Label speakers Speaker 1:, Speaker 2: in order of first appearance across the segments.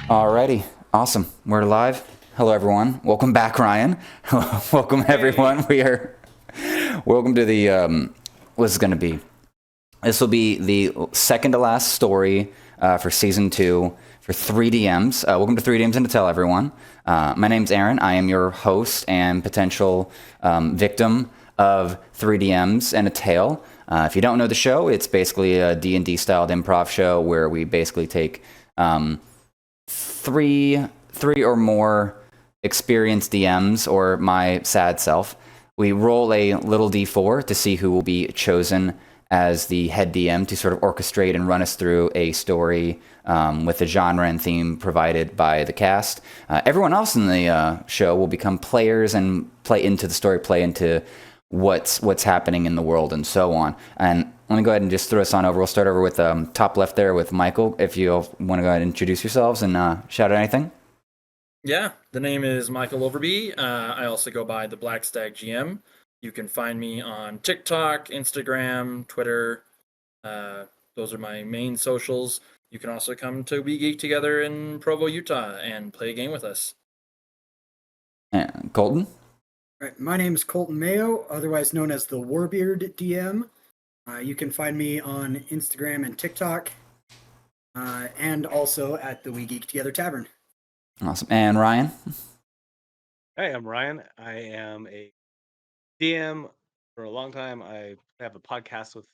Speaker 1: Alrighty, awesome. We're live. Hello, everyone. Welcome back, Ryan. Welcome, everyone. Welcome to the. What's going to be? This will be the second to last story for season 2 for 3DMs. Welcome to 3DMs and to tell everyone. My name's Aaron. I am your host and potential victim of 3DMs and a tale. If you don't know the show, it's basically a D&D styled improv show where we basically take three or more experienced DMs or my sad self. We roll a little D4 to see who will be chosen as the head DM to sort of orchestrate and run us through a story with a genre and theme provided by the cast. Everyone else in the show will become players and play into the story, play into what's happening in the world and so on. And let me go ahead and just throw us on over. We'll start over with top left there with Michael. If you want to go ahead and introduce yourselves and shout out anything.
Speaker 2: Yeah, the name is Michael Overby. I also go by the Black Stag GM. You can find me on TikTok, Instagram, Twitter. Those are my main socials. You can also come to We Geek Together in Provo, Utah, and play a game with us.
Speaker 1: And Colton?
Speaker 3: Right, my name is Colton Mayo, otherwise known as the Warbeard DM. You can find me on Instagram and TikTok, and also at the We Geek Together Tavern.
Speaker 1: Awesome. And Ryan?
Speaker 4: Hey, I'm Ryan. I am a DM for a long time. I have a podcast with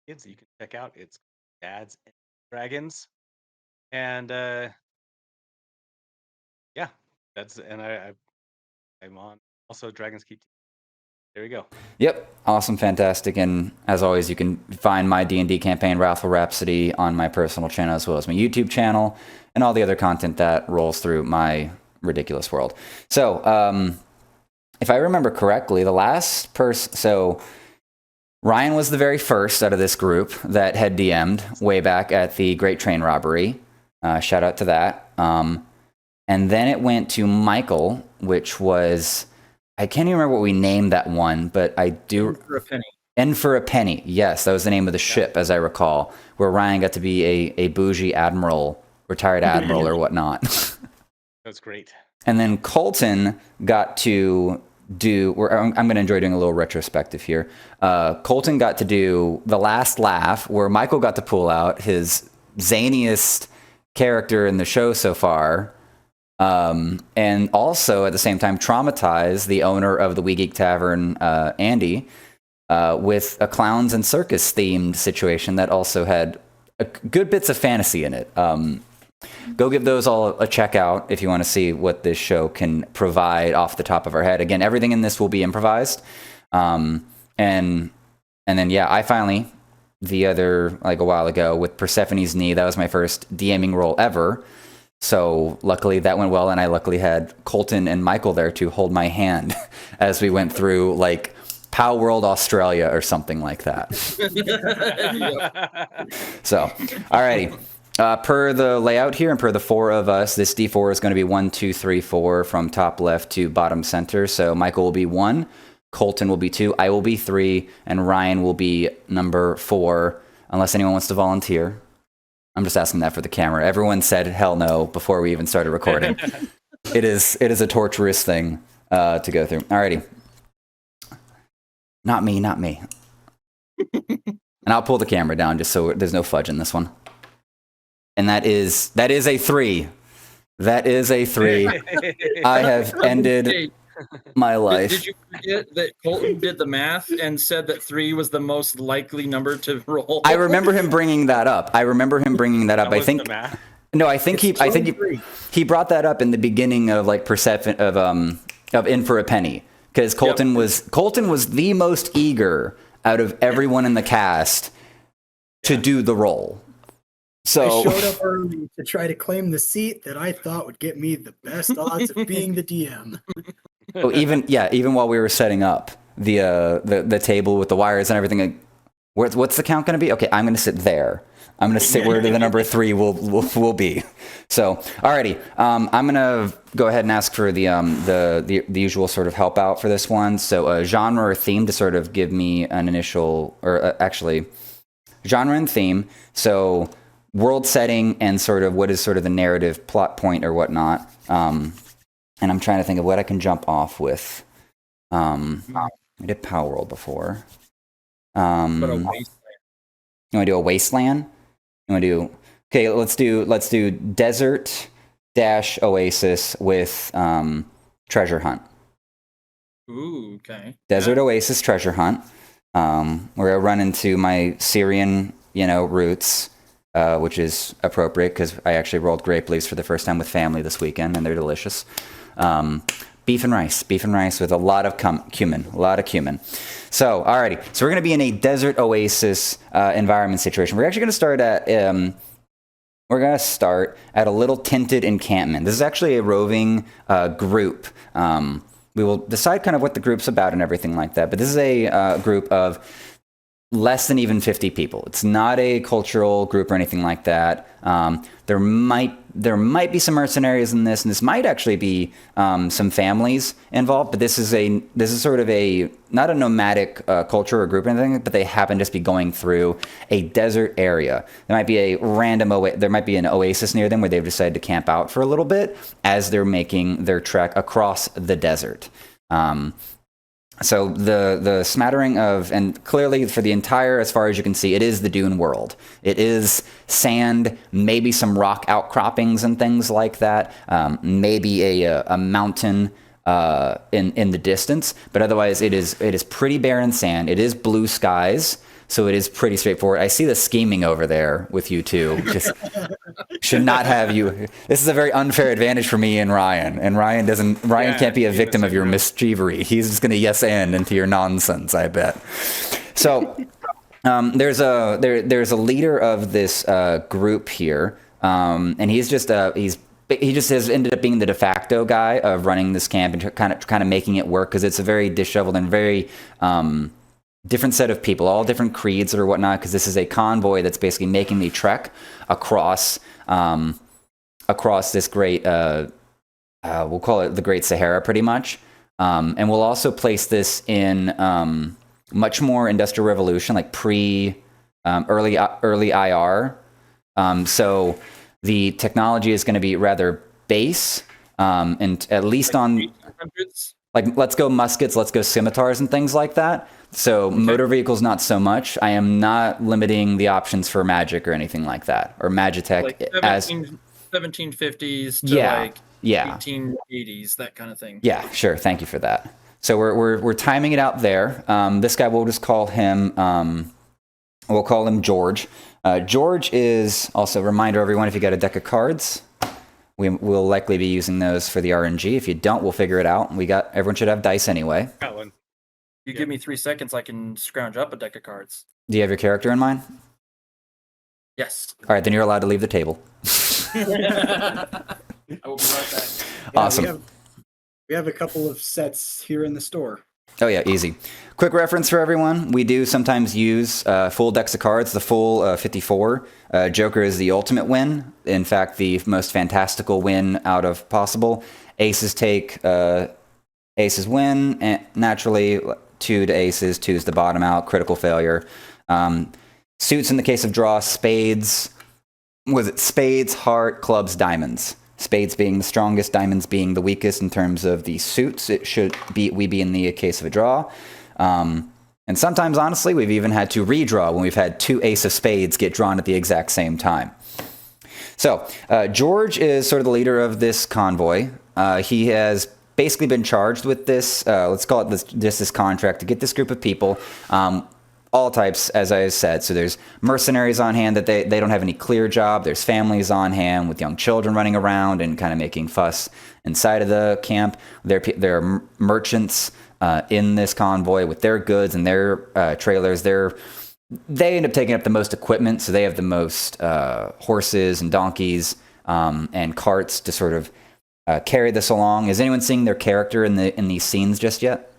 Speaker 4: kids that you can check out. It's Dads and Dragons. And yeah, I'm on also Dragons Keep. There we go.
Speaker 1: Yep. Awesome. Fantastic. And as always, you can find my D&D campaign, Wrathful Rhapsody, on my personal channel as well as my YouTube channel and all the other content that rolls through my ridiculous world. So, if I remember correctly, the last person... So, Ryan was the very first out of this group that had DM'd way back at the Great Train Robbery. Shout out to that. And then it went to Michael, which was... I can't even remember what we named that one, but I do...
Speaker 2: In for a penny.
Speaker 1: In for a penny. Yes, that was the name of the ship, as I recall, where Ryan got to be a bougie admiral, retired admiral or whatnot.
Speaker 4: That's great.
Speaker 1: And then Colton got to do... I'm going to enjoy doing a little retrospective here. Colton got to do the last laugh, where Michael got to pull out his zaniest character in the show so far... and also at the same time traumatize the owner of the We Geek Tavern, Andy, with a clowns and circus themed situation that also had good bits of fantasy in it. Go give those all a check out if you want to see what this show can provide off the top of our head. Again, everything in this will be improvised. And then, yeah, I finally, a while ago with Persephone's Knee, that was my first DMing role ever. So luckily that went well, and I luckily had Colton and Michael there to hold my hand as we went through like POW World Australia or something like that. So, alrighty. Per the layout here and per the 4 of us, this D4 is going to be 1, 2, 3, 4 from top left to bottom center. So Michael will be 1, Colton will be 2, I will be 3, and Ryan will be number 4, unless anyone wants to volunteer. I'm just asking that for the camera. Everyone said hell no before we even started recording. It is a torturous thing to go through. Alrighty. Not me. And I'll pull the camera down just so there's no fudge in this one. And that is a 3. That is a 3. I have ended my life.
Speaker 2: Did you forget that Colton did the math and said that 3 was the most likely number to roll?
Speaker 1: I remember him bringing that up. I
Speaker 4: I think
Speaker 1: he brought that up in the beginning of like Persephone of In for a Penny, because Colton was the most eager out of everyone in the cast to do the role. So
Speaker 3: I showed up early to try to claim the seat that I thought would get me the best odds of being the DM.
Speaker 1: Oh, even while we were setting up the table with the wires and everything, like, what's the count going to be? Okay, I'm going to sit there. I'm going to sit where the number 3 will be. So, alrighty, I'm going to go ahead and ask for the usual sort of help out for this one. So, a genre or theme to sort of give me an initial, or actually, genre and theme. So, world setting and sort of what is sort of the narrative plot point or whatnot. And I'm trying to think of what I can jump off with. I did Power World before.
Speaker 2: But a wasteland.
Speaker 1: You want to do a wasteland? You want to do okay? Let's do desert dash oasis with treasure hunt.
Speaker 2: Ooh, okay.
Speaker 1: Desert oasis treasure hunt. Where I run into my Syrian, roots, which is appropriate because I actually rolled grape leaves for the first time with family this weekend, and they're delicious. Beef and rice with a lot of cumin, So, alrighty. So we're going to be in a desert oasis environment situation. We're actually going to start at a little tinted encampment. This is actually a roving group. We will decide kind of what the group's about and everything like that. But this is a group of less than even 50 people. It's not a cultural group or anything like that. There might be some mercenaries in this, and this might actually be some families involved. But this is sort of not a nomadic culture or group or anything, but they happen to just be going through a desert area. There might be there might be an oasis near them where they've decided to camp out for a little bit as they're making their trek across the desert. So the smattering of, and clearly for the entire, as far as you can see, it is the Dune world. It is sand, maybe some rock outcroppings and things like that, maybe a mountain in the distance, but otherwise it is pretty barren sand. It is blue skies, so it is pretty straightforward. I see the scheming over there with you two. Just should not have you. This is a very unfair advantage for me and Ryan. And Ryan can't be a victim of your mischievery. He's just going to yes and into your nonsense, I bet. So there's a leader of this group here, and he just has ended up being the de facto guy of running this camp and kind of making it work because it's a very disheveled and very different set of people, all different creeds or whatnot, because this is a convoy that's basically making the trek across this great, we'll call it the Great Sahara pretty much. And we'll also place this in much more Industrial Revolution, like early IR. So the technology is going to be rather base, and at least on... Like, let's go muskets, let's go scimitars and things like that. So motor vehicles, not so much. I am not limiting the options for magic or anything like that, or Magitech
Speaker 2: like
Speaker 1: as
Speaker 2: 1750s to 1880s, that kind of thing.
Speaker 1: Yeah, sure. Thank you for that. So we're timing it out there. This guy, we'll just call him. We'll call him George. George is also, reminder everyone, if you got a deck of cards, we'll likely be using those for the RNG. If you don't, we'll figure it out. Everyone should have dice anyway.
Speaker 4: Got one.
Speaker 2: You give me 3 seconds, I can scrounge up a deck of cards.
Speaker 1: Do you have your character in mind?
Speaker 2: Yes.
Speaker 1: All right, then you're allowed to leave the table.
Speaker 2: I will be right back.
Speaker 3: Yeah,
Speaker 1: Awesome.
Speaker 3: We have a couple of sets here in the store.
Speaker 1: Oh yeah, easy. Quick reference for everyone. We do sometimes use full decks of cards, the full 54. Joker is the ultimate win. In fact, the most fantastical win out of possible. Aces win, and naturally 2 to aces, 2's the bottom out, critical failure. Suits in the case of draw, spades. Was it spades, heart, clubs, diamonds? Spades being the strongest, diamonds being the weakest in terms of the suits. It should be in the case of a draw. And sometimes, honestly, we've even had to redraw when we've had 2 ace of spades get drawn at the exact same time. So George is sort of the leader of this convoy. He has basically been charged with this, let's call it this contract, to get this group of people, all types, as I said. So there's mercenaries on hand that they don't have any clear job. There's families on hand with young children running around and kind of making fuss inside of the camp. There are merchants in this convoy with their goods and their trailers. They end up taking up the most equipment, so they have the most horses and donkeys and carts to sort of carry this along. Is anyone seeing their character in these scenes just yet?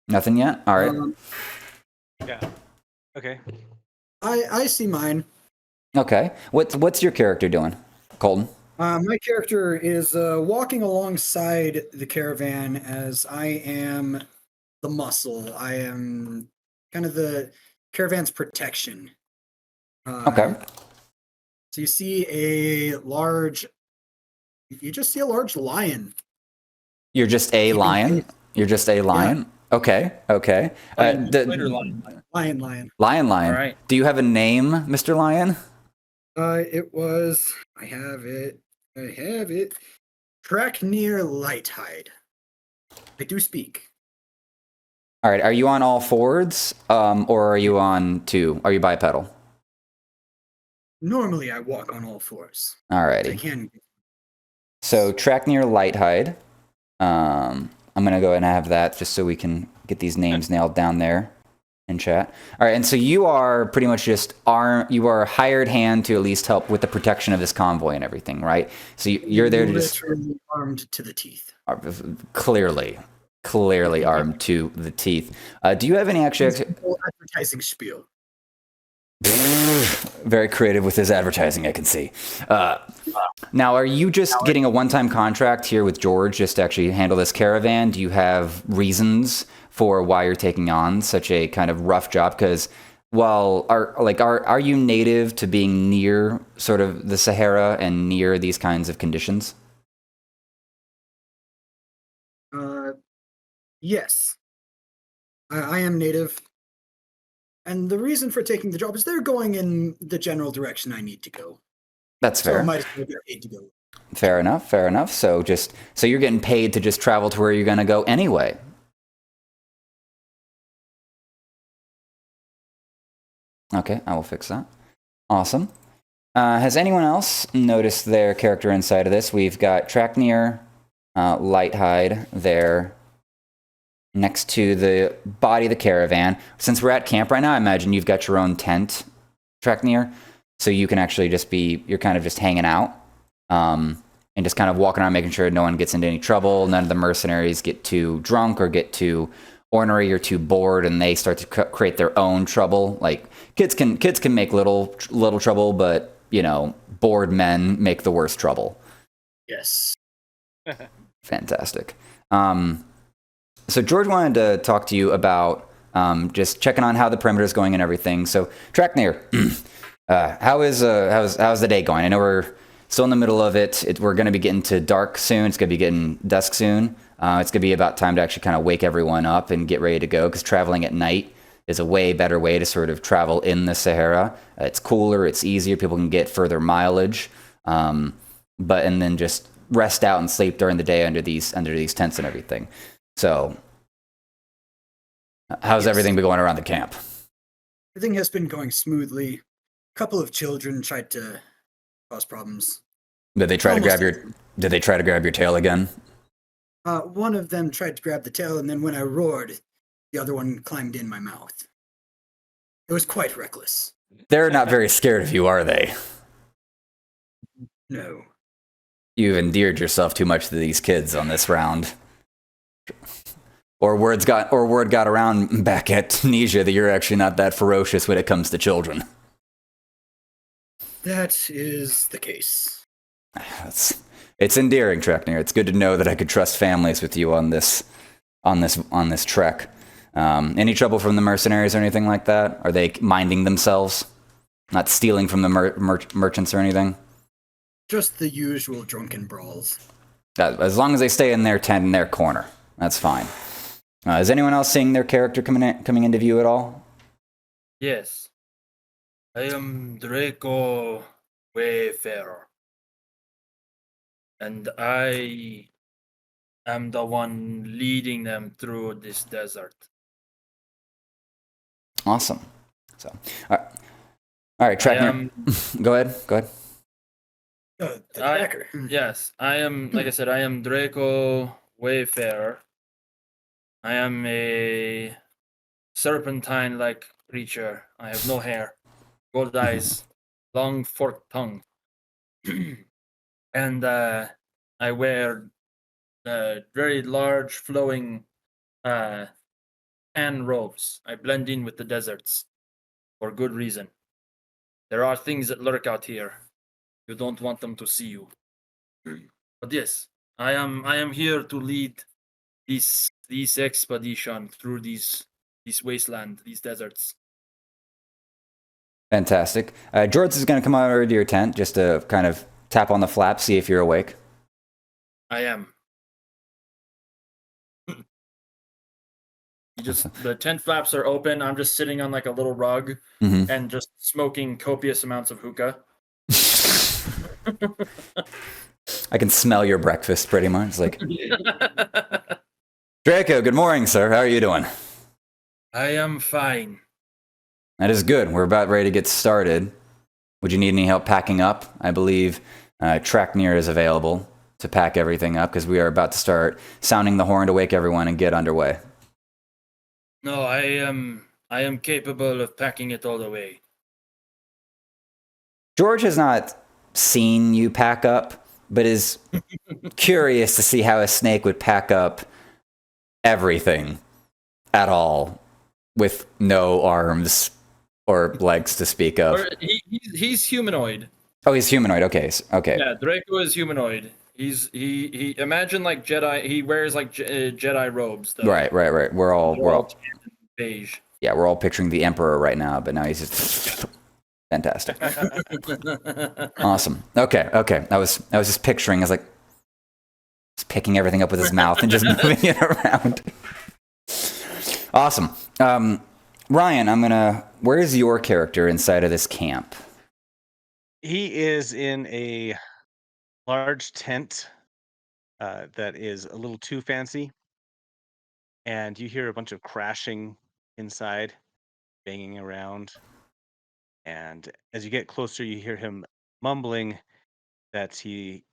Speaker 1: Nothing yet? All right.
Speaker 4: Yeah. Okay.
Speaker 3: I see mine.
Speaker 1: Okay. What's your character doing, Colton?
Speaker 3: My character is walking alongside the caravan as I am the muscle. I am kind of the caravan's protection.
Speaker 1: Okay.
Speaker 3: So you see you just see a large lion.
Speaker 1: You're just a
Speaker 3: Keeping
Speaker 1: lion?
Speaker 3: pace.
Speaker 1: You're just a lion? Okay.
Speaker 2: Lion,
Speaker 1: The,
Speaker 2: spider lion.
Speaker 3: Lion.
Speaker 1: lion.
Speaker 2: All right.
Speaker 1: Do you have a name, Mr. Lion?
Speaker 3: It was. I have it. Track near Lighthide. I do speak.
Speaker 1: All right. Are you on all fours, or are you on two? Are you bipedal?
Speaker 3: Normally, I walk on all fours.
Speaker 1: All
Speaker 3: I
Speaker 1: righty.
Speaker 3: can.
Speaker 1: So track near Lighthide. I'm gonna go ahead and have that just so we can get these names nailed down there in chat. All right, and so you are pretty much just you are a hired hand to at least help with the protection of this convoy and everything, right? So you're there to just
Speaker 3: literally armed to the teeth.
Speaker 1: clearly armed to the teeth. Do you have any actually?
Speaker 3: Advertising spiel.
Speaker 1: Very creative with his advertising, I can see. Now, are you just getting a one-time contract here with George just to actually handle this caravan? Do you have reasons for why you're taking on such a kind of rough job? Because, well, are you native to being near sort of the Sahara and near these kinds of conditions?
Speaker 3: Yes. I am native. And the reason for taking the job is they're going in the general direction I need to go.
Speaker 1: That's
Speaker 3: So I
Speaker 1: fair.
Speaker 3: might as well get paid to go.
Speaker 1: Fair enough. So you're getting paid to just travel to where you're going to go anyway. Okay, I will fix that. Awesome. Has anyone else noticed their character inside of this? We've got Tracknear, Lighthide there next to the body of the caravan. Since we're at camp right now, I imagine you've got your own tent, Tracknear, so you can actually you're kind of just hanging out and just kind of walking around making sure no one gets into any trouble, none of the mercenaries get too drunk or get too ornery or too bored and they start to create their own trouble. Like kids can make little trouble, but bored men make the worst trouble.
Speaker 3: Yes.
Speaker 1: Fantastic. So George wanted to talk to you about just checking on how the perimeter is going and everything. So Tracknear, how's the day going? I know we're still in the middle of it. We're going to be getting to dark soon. It's going to be getting dusk soon. It's going to be about time to actually kind of wake everyone up and get ready to go, because traveling at night is a way better way to sort of travel in the Sahara. It's cooler, it's easier, people can get further mileage, and then just rest out and sleep during the day under these tents and everything. So, how's everything been going around the camp?
Speaker 3: Everything has been going smoothly. A couple of children tried to cause problems.
Speaker 1: Did they try to grab your tail again?
Speaker 3: One of them tried to grab the tail, and then when I roared, the other one climbed in my mouth. It was quite reckless.
Speaker 1: They're not very scared of you, are they?
Speaker 3: No.
Speaker 1: You've endeared yourself too much to these kids on this round. Or word got around back at Tunisia that you're actually not that ferocious when it comes to children.
Speaker 3: That is the case.
Speaker 1: It's endearing, Tracknear. It's good to know that I could trust families with you on this trek. Any trouble from the mercenaries or anything like that? Are they minding themselves? Not stealing from the merchants or anything?
Speaker 3: Just the usual drunken brawls.
Speaker 1: As long as they stay in their tent, in their corner, that's fine. Is anyone else seeing their character coming into view at all?
Speaker 2: Yes. I am Draco Wayfarer. And I am the one leading them through this desert.
Speaker 1: Awesome. So, all right, Tracknear. Go ahead.
Speaker 3: The tracker.
Speaker 2: Yes, I am, like I said, I am Draco Wayfarer. I am a serpentine-like creature. I have no hair, gold eyes, long forked tongue. And I wear very large flowing tan robes. I blend in with the deserts for good reason. There are things that lurk out here. You don't want them to see you. But yes, I am here to lead this expedition through these wasteland, these deserts.
Speaker 1: Fantastic. George is going to come over to your tent just to kind of tap on the flap, see if you're awake.
Speaker 2: I am. The tent flaps are open. I'm just sitting on like a little rug and just smoking copious amounts of hookah.
Speaker 1: I can smell your breakfast pretty much. It's like, Draco, good morning, sir. How are you doing?
Speaker 2: I am fine.
Speaker 1: That is good. We're about ready to get started. Would you need any help packing up? I believe Trackneer is available to pack everything up because we are about to start sounding the horn to wake everyone and get underway.
Speaker 2: No, I am capable of packing it all away.
Speaker 1: George has not seen you pack up, but is curious to see how a snake would pack up everything at all with no arms or legs to speak of.
Speaker 2: He's humanoid.
Speaker 1: Oh, he's humanoid. Okay. Okay.
Speaker 2: Yeah, Draco is humanoid. He imagine like Jedi. He wears like Jedi robes. Though.
Speaker 1: Right. We're all
Speaker 2: beige.
Speaker 1: Yeah, we're all picturing the Emperor right now, but now he's just fantastic. Awesome. Okay. I was just picturing as like just picking everything up with his mouth and just moving it around. Awesome. Ryan, where's your character inside of this camp?
Speaker 4: He is in a large tent that is a little too fancy. And you hear a bunch of crashing inside, banging around. And as you get closer, you hear him mumbling that he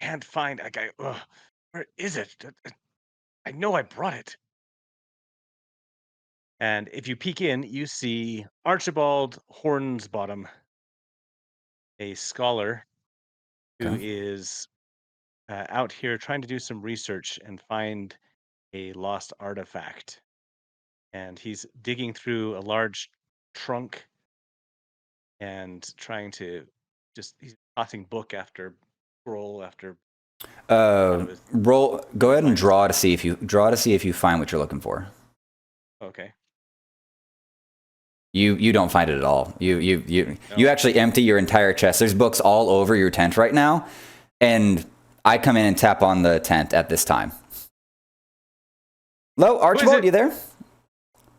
Speaker 4: can't find a guy. Ugh, where is it? I know I brought it. And if you peek in, you see Archibald Hornsbottom, a scholar who is out here trying to do some research and find a lost artifact. And he's digging through a large trunk and trying to he's tossing book after scroll after
Speaker 1: roll. Go ahead and draw to see if you find what you're looking for.
Speaker 4: Okay.
Speaker 1: You don't find it at all. You actually empty your entire chest. There's books all over your tent right now, and I come in and tap on the tent at this time. Hello, Archibald, you there?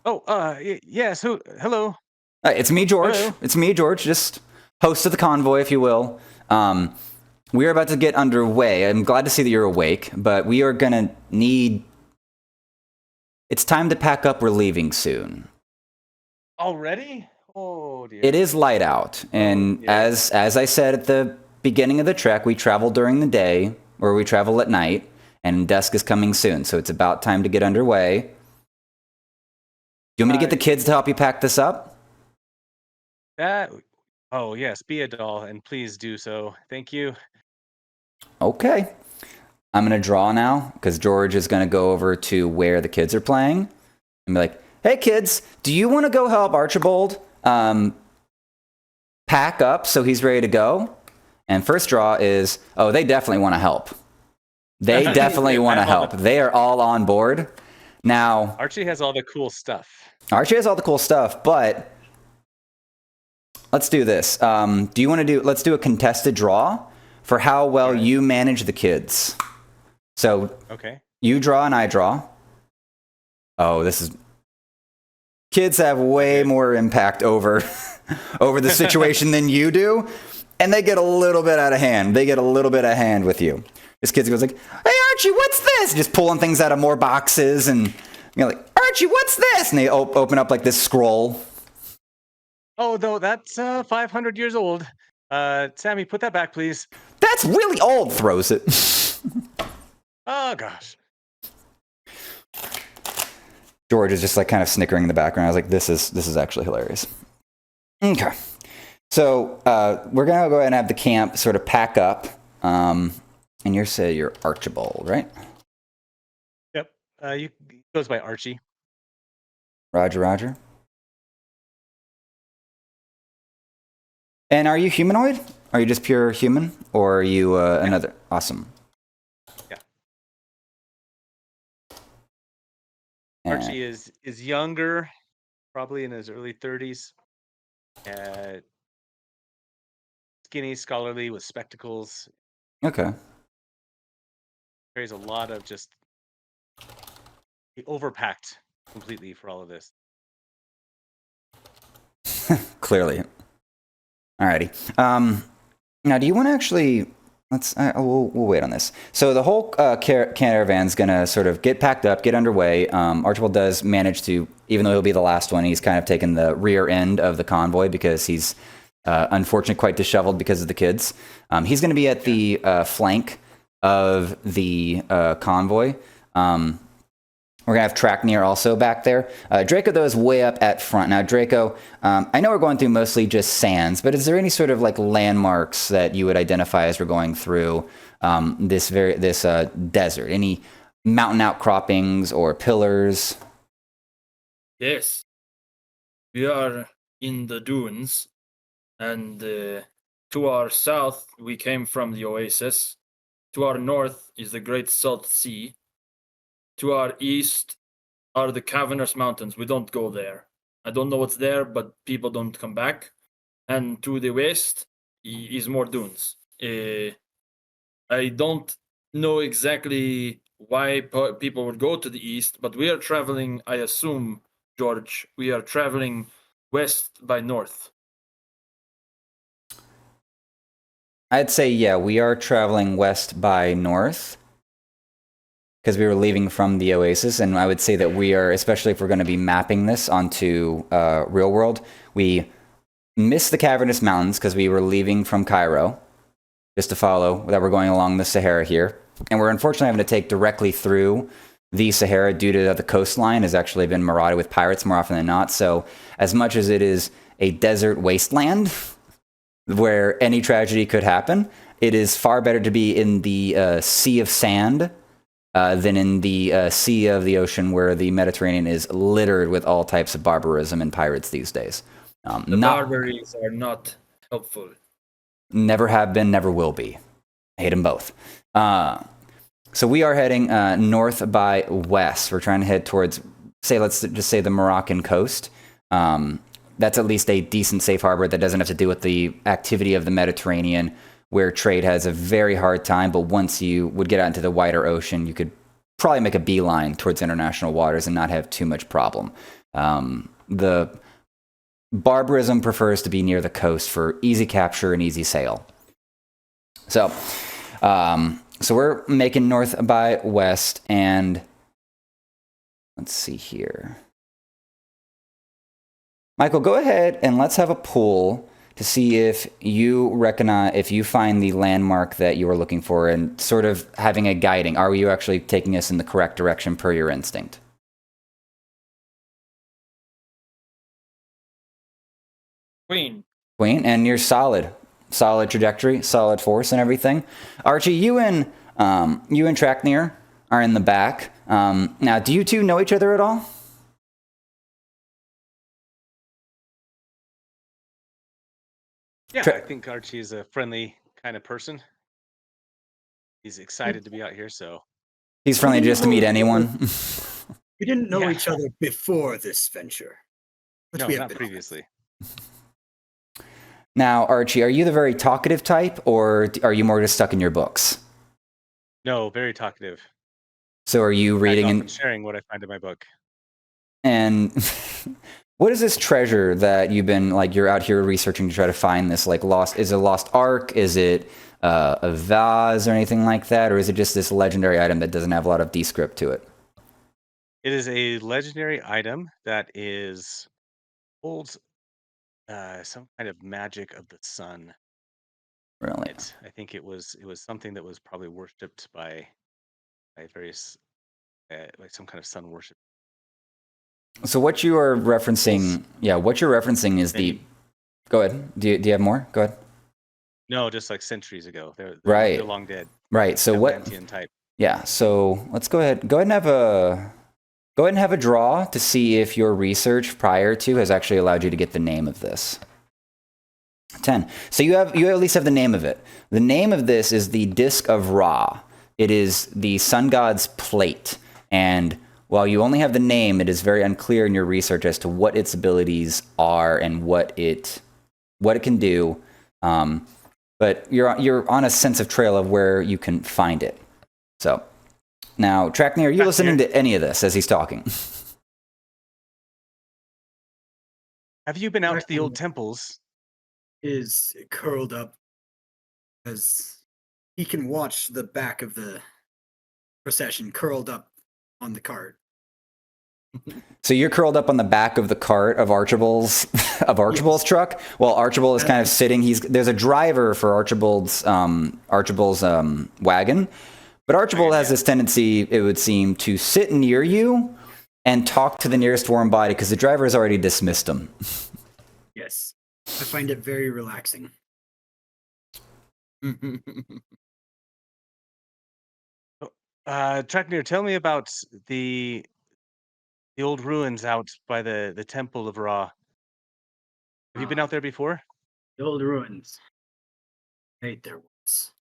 Speaker 4: Oh, yes. Hello.
Speaker 1: It's me, George.
Speaker 4: Hello.
Speaker 1: It's me, George. Just host of the convoy, if you will. We are about to get underway. I'm glad to see that you're awake, but we are gonna need. It's time to pack up. We're leaving soon.
Speaker 4: Already? Oh dear.
Speaker 1: It is light out, and as I said at the beginning of the trek, we travel during the day, or we travel at night, and dusk is coming soon. So it's about time to get underway. Do you want me to get the kids to help you pack this up?
Speaker 4: Oh yes, be a doll, and please do so. Thank you.
Speaker 1: Okay. I'm going to draw now, because George is going to go over to where the kids are playing, and be like, hey kids, do you want to go help Archibald pack up so he's ready to go? And first draw is, oh, they definitely want to help. They definitely want to help. They are all on board. Now,
Speaker 4: Archie has all the cool stuff.
Speaker 1: But let's do this. Let's do a contested draw for how well you manage the kids. So,
Speaker 4: okay.
Speaker 1: You draw and I draw. Oh, kids have way more impact over the situation than you do, and they get a little bit out of hand. They get a little bit out of hand with you. This kid goes like, hey, Archie, what's this? Just pulling things out of more boxes, and you're like, Archie, what's this? And they open up like this scroll.
Speaker 4: Oh, though that's 500 years old. Sammy, put that back, please.
Speaker 1: That's really old. Throws it.
Speaker 4: Oh gosh.
Speaker 1: George is just like kind of snickering in the background. I was like, this is actually hilarious. Okay. So we're going to go ahead and have the camp sort of pack up. And you're Archibald, right?
Speaker 4: Yep. He goes by Archie.
Speaker 1: Roger. And are you humanoid? Are you just pure human? Or are you another? Awesome.
Speaker 4: Yeah. Archie is younger, probably in his early 30s. Skinny, scholarly, with spectacles.
Speaker 1: Okay.
Speaker 4: Carries a lot of just. He overpacked completely for all of this.
Speaker 1: Clearly. Alrighty. Now, do you want to actually? We'll wait on this. So the whole caravan's gonna sort of get packed up, get underway. Archibald does manage to, even though he'll be the last one, he's kind of taken the rear end of the convoy because he's unfortunately quite disheveled because of the kids. He's going to be at the flank of the convoy. We're going to have Trackneer also back there. Draco, though, is way up at front. Now, Draco, I know we're going through mostly just sands, but is there any sort of like landmarks that you would identify as we're going through this desert? Any mountain outcroppings or pillars?
Speaker 2: Yes. We are in the dunes, and to our south, we came from the oasis. To our north is the Great Salt Sea. To our east are the cavernous mountains. We don't go there. I don't know what's there, but people don't come back. And to the west is more dunes. I don't know exactly why people would go to the east, but we are traveling, I assume, George, we are traveling west by north.
Speaker 1: I'd say, yeah, we are traveling west by north because we were leaving from the oasis, and I would say that we are, especially if we're going to be mapping this onto real world, we missed the cavernous mountains because we were leaving from Cairo just to follow that we're going along the Sahara here, and we're unfortunately having to take directly through the Sahara due to that the coastline has actually been marauded with pirates more often than not. So as much as it is a desert wasteland where any tragedy could happen, it is far better to be in the sea of sand than in the sea of the ocean, where the Mediterranean is littered with all types of barbarism and pirates these days.
Speaker 2: The barbaries are not helpful.
Speaker 1: Never have been, never will be. I hate them both. So we are heading north by west. We're trying to head towards, let's just say the Moroccan coast. That's at least a decent safe harbor that doesn't have to do with the activity of the Mediterranean, where trade has a very hard time. But once you would get out into the wider ocean, you could probably make a beeline towards international waters and not have too much problem. The barbarism prefers to be near the coast for easy capture and easy sail. So we're making north by west, and let's see here. Michael, go ahead and let's have a poll to see if you find the landmark that you are looking for, and sort of having a guiding. Are you actually taking us in the correct direction per your instinct?
Speaker 2: Queen,
Speaker 1: and you're solid trajectory, solid force and everything. Archie, you and Trackneer are in the back. Now, do you two know each other at all?
Speaker 4: Yeah, I think Archie is a friendly kind of person. He's excited to be out here, so.
Speaker 1: He's friendly just to meet anyone.
Speaker 3: We didn't know each other before this venture.
Speaker 4: No, not previously.
Speaker 1: Now, Archie, are you the very talkative type, or are you more just stuck in your books?
Speaker 4: No, very talkative.
Speaker 1: So are you reading and
Speaker 4: sharing what I find in my book?
Speaker 1: And what is this treasure that you've been, like, you're out here researching to try to find this, like, is it a lost ark? Is it a vase or anything like that? Or is it just this legendary item that doesn't have a lot of descript to it?
Speaker 4: It is a legendary item that holds some kind of magic of the sun.
Speaker 1: Really?
Speaker 4: I think it was something that was probably worshipped by various like some kind of sun worship.
Speaker 1: So what you are referencing, is the. Go ahead. Do you have more? Go ahead.
Speaker 4: No, just like centuries ago. They're long dead.
Speaker 1: Right. So what?
Speaker 4: Atlantean type.
Speaker 1: Yeah. So let's go ahead. Go ahead and have a draw to see if your research prior to has actually allowed you to get the name of this. 10. So you at least have the name of it. The name of this is the Disc of Ra. It is the sun god's plate. And while you only have the name, it is very unclear in your research as to what its abilities are and what it can do. But you're on a sense of trail of where you can find it. So now, Trackney, are you listening to any of this as he's talking?
Speaker 4: Have you been out to the old temples?
Speaker 3: Is curled up as he can watch the back of the procession curled up on the cart.
Speaker 1: So you're curled up on the back of the cart of Archibald's truck, while Archibald is kind of sitting. There's a driver for Archibald's wagon, but Archibald has this tendency, it would seem, to sit near you and talk to the nearest warm body because the driver has already dismissed him.
Speaker 3: Yes, I find it very relaxing.
Speaker 4: Traknir, tell me about the old ruins out by the Temple of Ra. Have you been out there before?
Speaker 3: The old ruins. Right there once.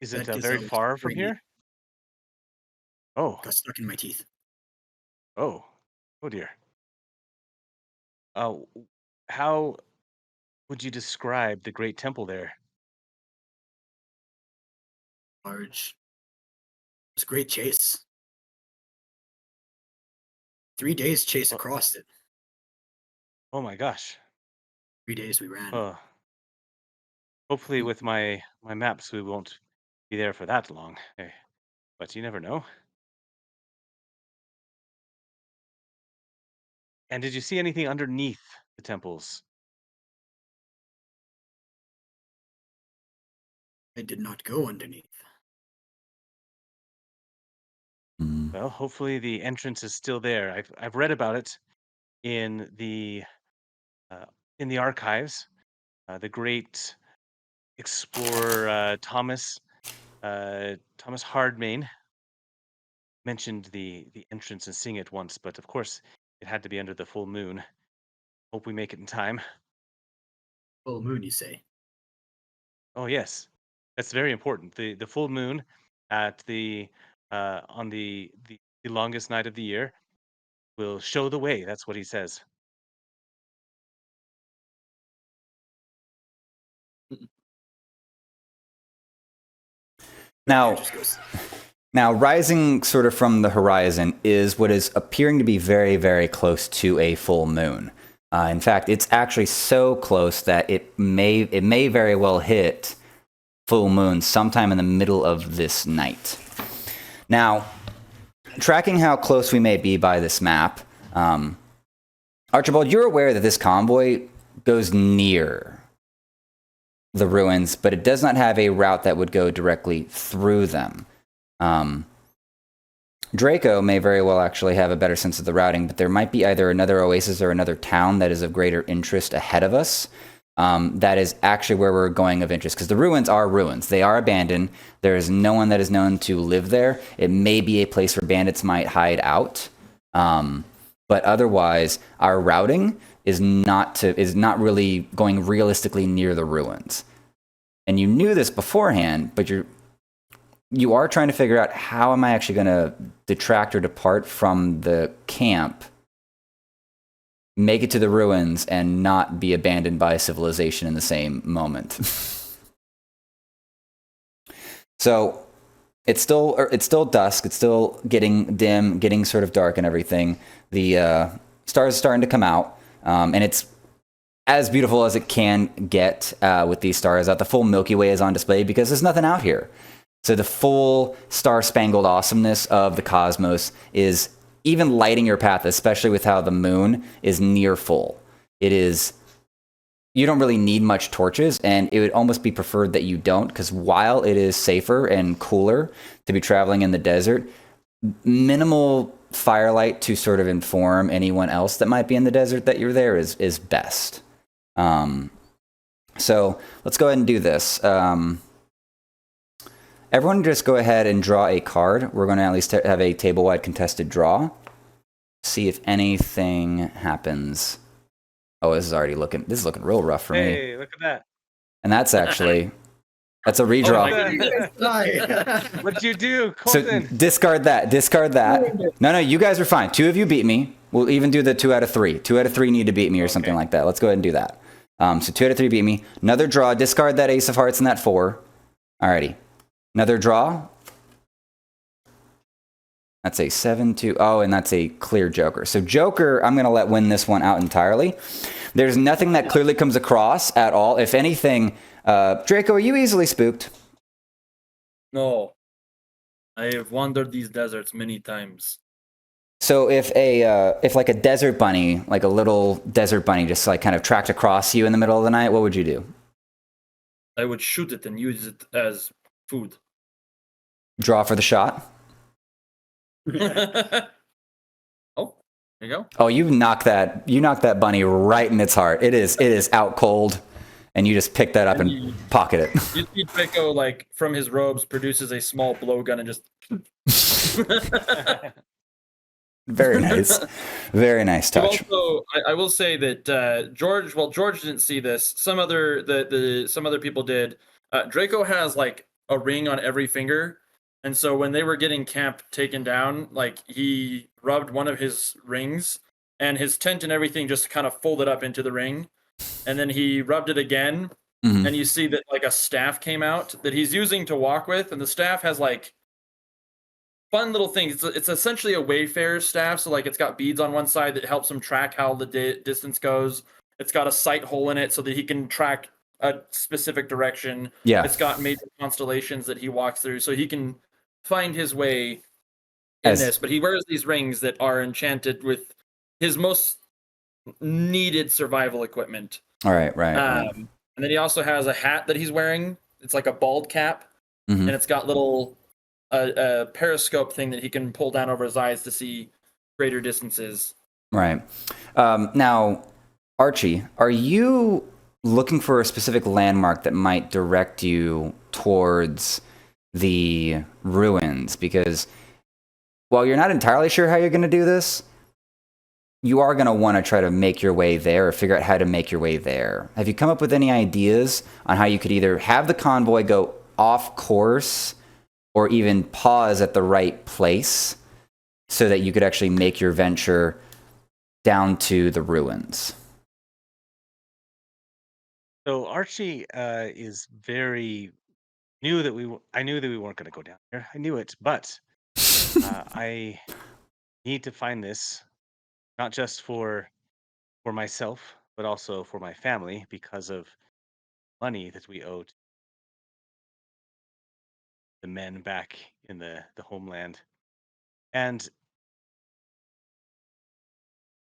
Speaker 4: Is it very far from here? Oh.
Speaker 3: Got stuck in my teeth.
Speaker 4: Oh dear. How would you describe the Great Temple there?
Speaker 3: Large. It was a great chase. 3 days chase across it.
Speaker 4: Oh my gosh.
Speaker 3: 3 days we ran.
Speaker 4: Hopefully with my maps we won't be there for that long. But you never know. And did you see anything underneath the temples?
Speaker 3: I did not go underneath.
Speaker 4: Well, hopefully the entrance is still there. I've read about it in the archives. The great explorer Thomas Hardmain mentioned the entrance and seeing it once, but of course it had to be under the full moon. Hope we make it in time.
Speaker 3: Full moon, you say?
Speaker 4: Oh yes, that's very important. The full moon at on the longest night of the year will show the way. That's what he says.
Speaker 1: Now, rising sort of from the horizon is what is appearing to be very, very close to a full moon. In fact, it's actually so close that it may very well hit full moon sometime in the middle of this night. Now, tracking how close we may be by this map, Archibald, you're aware that this convoy goes near the ruins, but it does not have a route that would go directly through them. Draco may very well actually have a better sense of the routing, but there might be either another oasis or another town that is of greater interest ahead of us. That is actually where we're going of interest, because the ruins are ruins. They are abandoned. There is no one that is known to live there. It may be a place where bandits might hide out. But otherwise, our routing is not really going realistically near the ruins. And you knew this beforehand, but you are trying to figure out, how am I actually going to detract or depart from the camp, make it to the ruins, and not be abandoned by civilization in the same moment. So it's still dusk. It's still getting dim, getting sort of dark and everything. The stars are starting to come out, and it's as beautiful as it can get with these stars out. The full Milky Way is on display because there's nothing out here. So the full star-spangled awesomeness of the cosmos is even lighting your path, especially with how the moon is near full. You don't really need much torches, and it would almost be preferred that you don't, because while it is safer and cooler to be traveling in the desert, minimal firelight to sort of inform anyone else that might be in the desert that you're there is best. So let's go ahead and do this. Everyone just go ahead and draw a card. We're going to at least have a table-wide contested draw. See if anything happens. Oh, this is looking real rough for me.
Speaker 4: Hey, look at that.
Speaker 1: And that's actually That's a
Speaker 2: Oh my
Speaker 1: redraw.
Speaker 2: goodness.
Speaker 3: Hi.
Speaker 4: What'd you do,
Speaker 1: So
Speaker 4: Colton?
Speaker 1: discard that. Discard that. No, you guys are fine. 2 of you beat me. We'll even do the 2 out of 3. 2 out of 3 need to beat me or something
Speaker 4: Okay.
Speaker 1: like that. Let's go ahead and do that. So 2 out of 3 beat me. Another draw. Discard that ace of hearts and that 4. Alrighty. Another draw. That's a 7-2. Oh, and that's a clear joker. So joker, I'm going to let win this one out entirely. There's nothing that clearly comes across at all. If anything, Draco, are you easily spooked?
Speaker 2: No. I have wandered these deserts many times.
Speaker 1: So if like a desert bunny, like a little desert bunny, just like kind of tracked across you in the middle of the night, what would you do?
Speaker 2: I would shoot it and use it as food.
Speaker 1: Draw for the shot.
Speaker 2: Oh, there you go.
Speaker 1: Oh, you knock that bunny right in its heart. It is out cold, and you just pick that up and pocket it.
Speaker 2: You see Draco, like, from his robes, produces a small blowgun and just...
Speaker 1: Very nice, very nice touch.
Speaker 2: Also, I will say that George didn't see this. Some other people did. Draco has like a ring on every finger, and so when they were getting camp taken down, like he rubbed one of his rings, and his tent and everything just kind of folded up into the ring, and then he rubbed it again,
Speaker 1: Mhm.
Speaker 2: and you see that like a staff came out that he's using to walk with, and the staff has like fun little things. It's essentially a wayfarer staff, so like it's got beads on one side that helps him track how the distance goes. It's got a sight hole in it so that he can track a specific direction.
Speaker 1: Yeah.
Speaker 2: It's got major constellations that he walks through, so he can find his way in
Speaker 1: As-
Speaker 2: this. But he wears these rings that are enchanted with his most needed survival equipment.
Speaker 1: All right, right.
Speaker 2: And then he also has a hat that he's wearing. It's like a bald cap,
Speaker 1: Mhm.
Speaker 2: and it's got little a periscope thing that he can pull down over his eyes to see greater distances.
Speaker 1: Right. Now, Archie, are you looking for a specific landmark that might direct you towards the ruins? Because while you're not entirely sure how you're going to do this, you are going to want to try to make your way there or figure out how to make your way there. Have you come up with any ideas on how you could either have the convoy go off course or even pause at the right place so that you could actually make your venture down to the ruins?
Speaker 4: So Archie is very knew that I knew that we weren't going to go down there. I knew it, but I need to find this not just for myself, but also for my family because of money that we owe to the men back in the homeland. And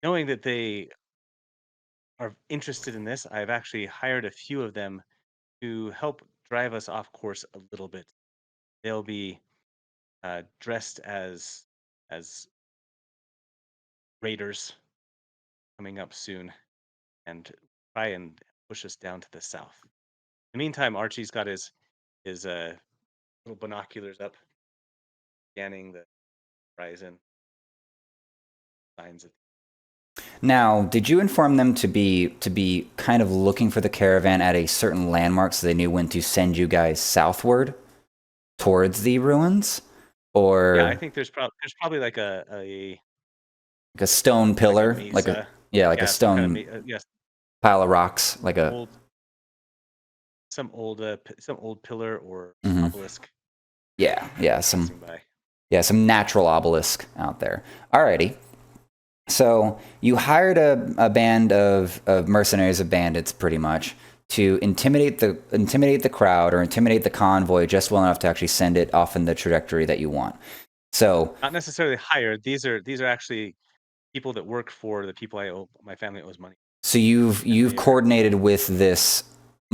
Speaker 4: knowing that they are interested in this, I've actually hired a few of them to help drive us off course a little bit. They'll be dressed as raiders coming up soon and try and push us down to the south. In the meantime, Archie's got his little binoculars up, scanning the horizon, signs of.
Speaker 1: Now, did you inform them to be kind of looking for the caravan at a certain landmark so they knew when to send you guys southward towards the ruins? Or
Speaker 4: Yeah, I think there's probably like a
Speaker 1: like a stone pillar, like a
Speaker 4: mesa.
Speaker 1: like a
Speaker 4: some
Speaker 1: stone
Speaker 4: kind of yes,
Speaker 1: pile of rocks, like a
Speaker 4: old some old pillar or
Speaker 1: Mhm.
Speaker 4: obelisk
Speaker 1: yeah,
Speaker 4: passing by.
Speaker 1: some natural obelisk out there. Alrighty. So you hired a band of mercenaries, of bandits, pretty much, to intimidate the crowd or intimidate the convoy just well enough to actually send it off in the trajectory that you want. So
Speaker 4: Not necessarily hired. These are actually people that work for the people my family owes money.
Speaker 1: so you've
Speaker 4: they are-
Speaker 1: coordinated with this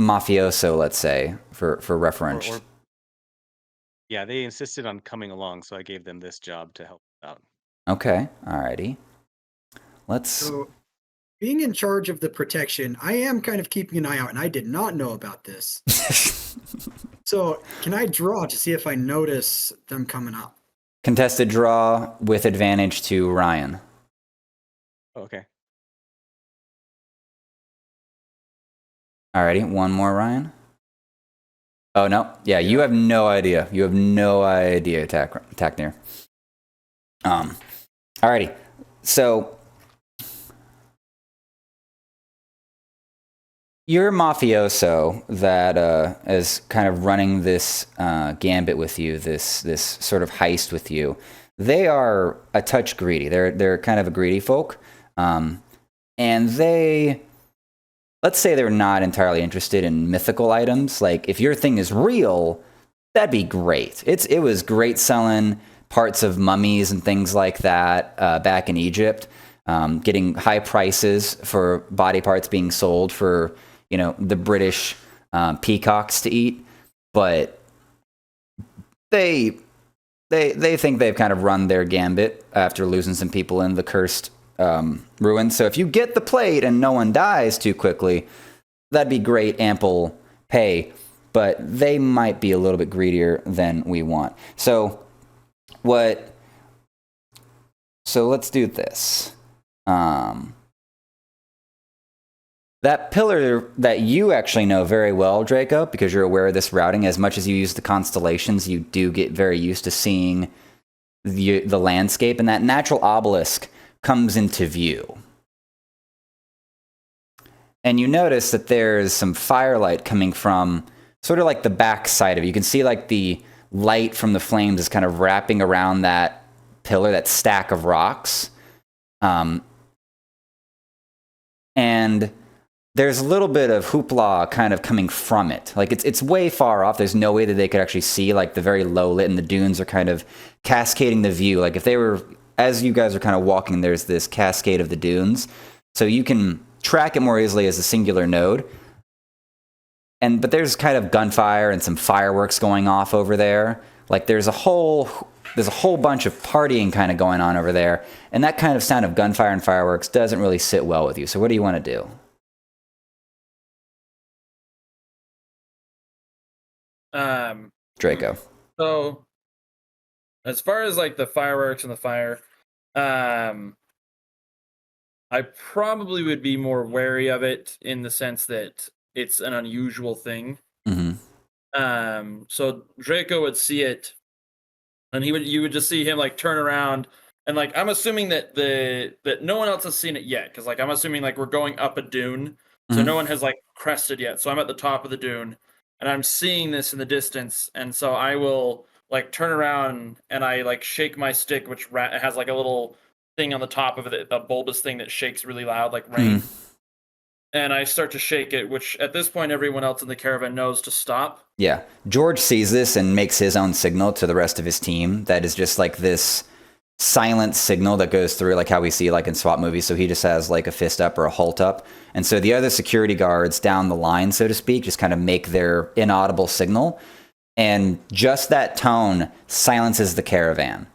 Speaker 1: mafioso, let's say, for reference.
Speaker 4: Or yeah, they insisted on coming along, so I gave them this job to help out.
Speaker 1: Okay, alrighty. Let's.
Speaker 3: So, being in charge of the protection, I am kind of keeping an eye out, and I did not know about this. So, can I draw to see if I notice them coming up?
Speaker 1: Contested draw with advantage to Ryan.
Speaker 4: Oh, okay.
Speaker 1: Alrighty, one more, Ryan. Oh no, yeah, you have no idea. You have no idea, Taknir. Alrighty, so your mafioso that is kind of running this gambit with you, this sort of heist with you. They are a touch greedy. They're kind of a greedy folk, and let's say they're not entirely interested in mythical items. Like if your thing is real, that'd be great. It was great selling parts of mummies and things like that back in Egypt, getting high prices for body parts being sold for the British peacocks to eat. But they think they've kind of run their gambit after losing some people in the cursed ruin. So if you get the plate and no one dies too quickly, that'd be great, ample pay. But they might be a little bit greedier than we want. So let's do this. That pillar that you actually know very well, Draco, because you're aware of this routing, as much as you use the constellations, you do get very used to seeing the landscape, and that natural obelisk comes into view. And you notice that there's some firelight coming from sort of like the back side of it. You can see like the light from the flames is kind of wrapping around that pillar, that stack of rocks. And there's a little bit of hoopla kind of coming from it. Like it's way far off. There's no way that they could actually see like the very low lit, and the dunes are kind of cascading the view. Like if they were, as you guys are kind of walking, there's this cascade of the dunes. So you can track it more easily as a singular node. But there's kind of gunfire and some fireworks going off over there. Like there's a whole bunch of partying kind of going on over there. And that kind of sound of gunfire and fireworks doesn't really sit well with you. So what do you want to do? Draco.
Speaker 2: So as far as like the fireworks and the fire, I probably would be more wary of it in the sense that it's an unusual thing.
Speaker 1: Mm-hmm.
Speaker 2: So Draco would see it, and you would just see him like turn around, and like I'm assuming that no one else has seen it yet, because like I'm assuming like we're going up a dune, so no one has like crested yet. So I'm at the top of the dune, and I'm seeing this in the distance, and so I will like turn around and I like shake my stick, which has like a little thing on the top of it, a bulbous thing that shakes really loud, like rain. And I start to shake it, which at this point everyone else in the caravan knows to stop.
Speaker 1: Yeah. George sees this and makes his own signal to the rest of his team. That is just like this silent signal that goes through, like how we see like in SWAT movies. So he just has like a fist up or a halt up. And so the other security guards down the line, so to speak, just kind of make their inaudible signal. And just that tone silences the caravan.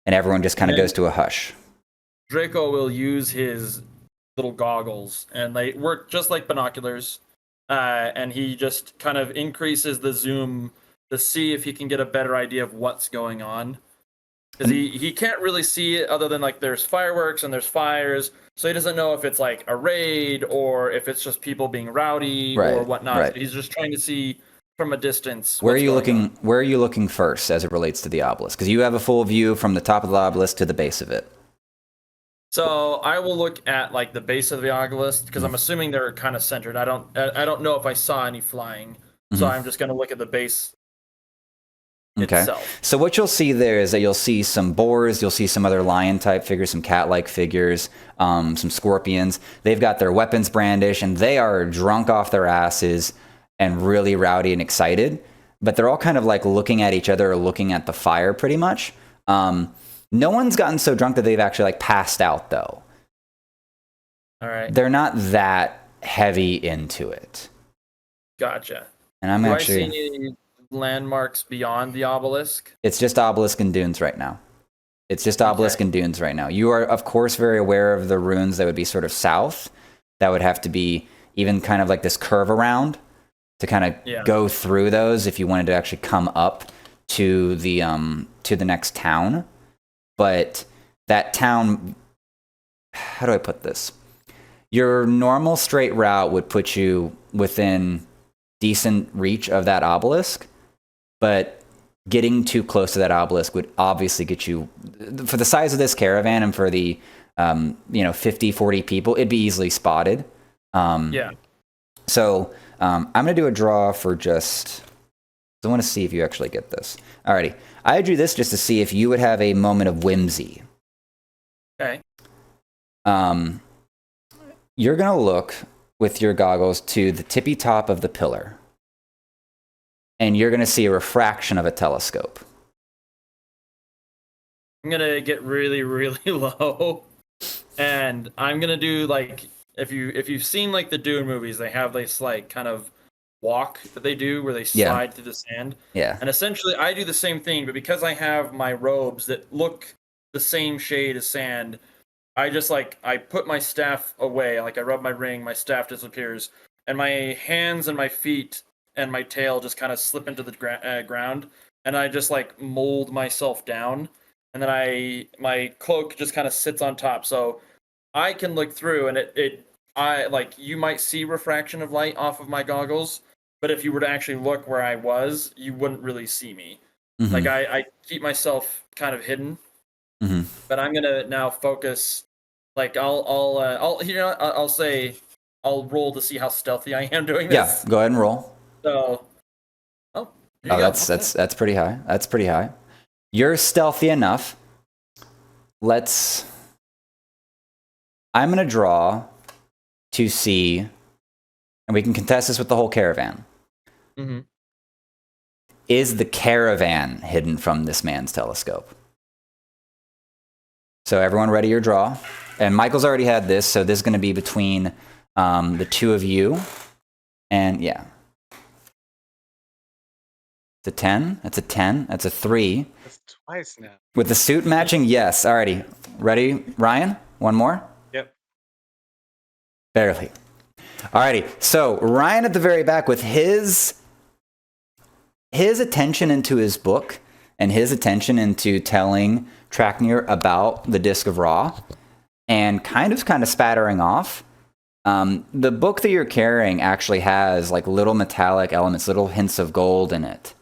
Speaker 1: And everyone just kind of goes to a hush.
Speaker 2: Draco will use his little goggles, and they work just like binoculars. And he just kind of increases the zoom to see if he can get a better idea of what's going on. Because he can't really see it other than like there's fireworks and there's fires. So he doesn't know if it's like a raid or if it's just people being rowdy or whatnot.
Speaker 1: Right.
Speaker 2: He's just trying to see from a distance.
Speaker 1: Where are you looking first as it relates to the obelisk? Because you have a full view from the top of the obelisk to the base of it.
Speaker 2: So I will look at like the base of the obelisk because I'm assuming they're kind of centered. I don't know if I saw any flying, so I'm just going to look at the base itself.
Speaker 1: So what you'll see there is that you'll see some boars, you'll see some other lion type figures, some cat like figures, some scorpions. They've got their weapons brandished, and they are drunk off their asses and really rowdy and excited. But they're all kind of like looking at each other or looking at the fire, pretty much. No one's gotten so drunk that they've actually like passed out, though.
Speaker 2: All right.
Speaker 1: They're not that heavy into it.
Speaker 2: Gotcha.
Speaker 1: And I'm
Speaker 2: Do
Speaker 1: actually.
Speaker 2: I see any landmarks beyond the obelisk?
Speaker 1: It's just obelisk and dunes right now. You are, of course, very aware of the runes that would be sort of south. That would have to be even kind of like this curve around to kind of go through those if you wanted to actually come up to the next town. But that town, how do I put this? Your normal straight route would put you within decent reach of that obelisk, but getting too close to that obelisk would obviously get you, for the size of this caravan and for the 50, 40 people, it'd be easily spotted.
Speaker 2: Yeah.
Speaker 1: So I'm going to do a draw for just, I want to see if you actually get this. Alrighty. I drew this just to see if you would have a moment of whimsy.
Speaker 2: Okay.
Speaker 1: You're going to look with your goggles to the tippy top of the pillar, and you're going to see a refraction of a telescope.
Speaker 2: I'm gonna get really, really low, and I'm gonna do like if you've seen like the Dune movies, they have this like kind of walk that they do where they slide through the sand.
Speaker 1: Yeah.
Speaker 2: And essentially, I do the same thing, but because I have my robes that look the same shade as sand, I just like I put my staff away, like I rub my ring, my staff disappears, and my hands and my feet and my tail just kind of slip into the ground, and I just like mold myself down. And then my cloak just kind of sits on top, so I can look through, and I like you might see refraction of light off of my goggles, but if you were to actually look where I was, you wouldn't really see me. Mm-hmm. Like I keep myself kind of hidden, but I'm gonna now focus. Like I'll say I'll roll to see how stealthy I am doing this.
Speaker 1: Yeah, go ahead and roll.
Speaker 2: So,
Speaker 1: that's pretty high. That's pretty high. You're stealthy enough. I'm going to draw to see, and we can contest this with the whole caravan.
Speaker 2: Mm-hmm.
Speaker 1: Is the caravan hidden from this man's telescope? So everyone ready your draw? And Michael's already had this, so this is going to be between the two of you. And yeah. It's a 10. That's a 10. That's a 3.
Speaker 4: That's twice now.
Speaker 1: With the suit matching, yes. Alrighty. Ready, Ryan? One more?
Speaker 4: Yep.
Speaker 1: Barely. Alrighty. So Ryan at the very back with his attention into his book and his attention into telling Traknir about the Disc of Ra and kind of spattering off. The book that you're carrying actually has like little metallic elements, little hints of gold in it.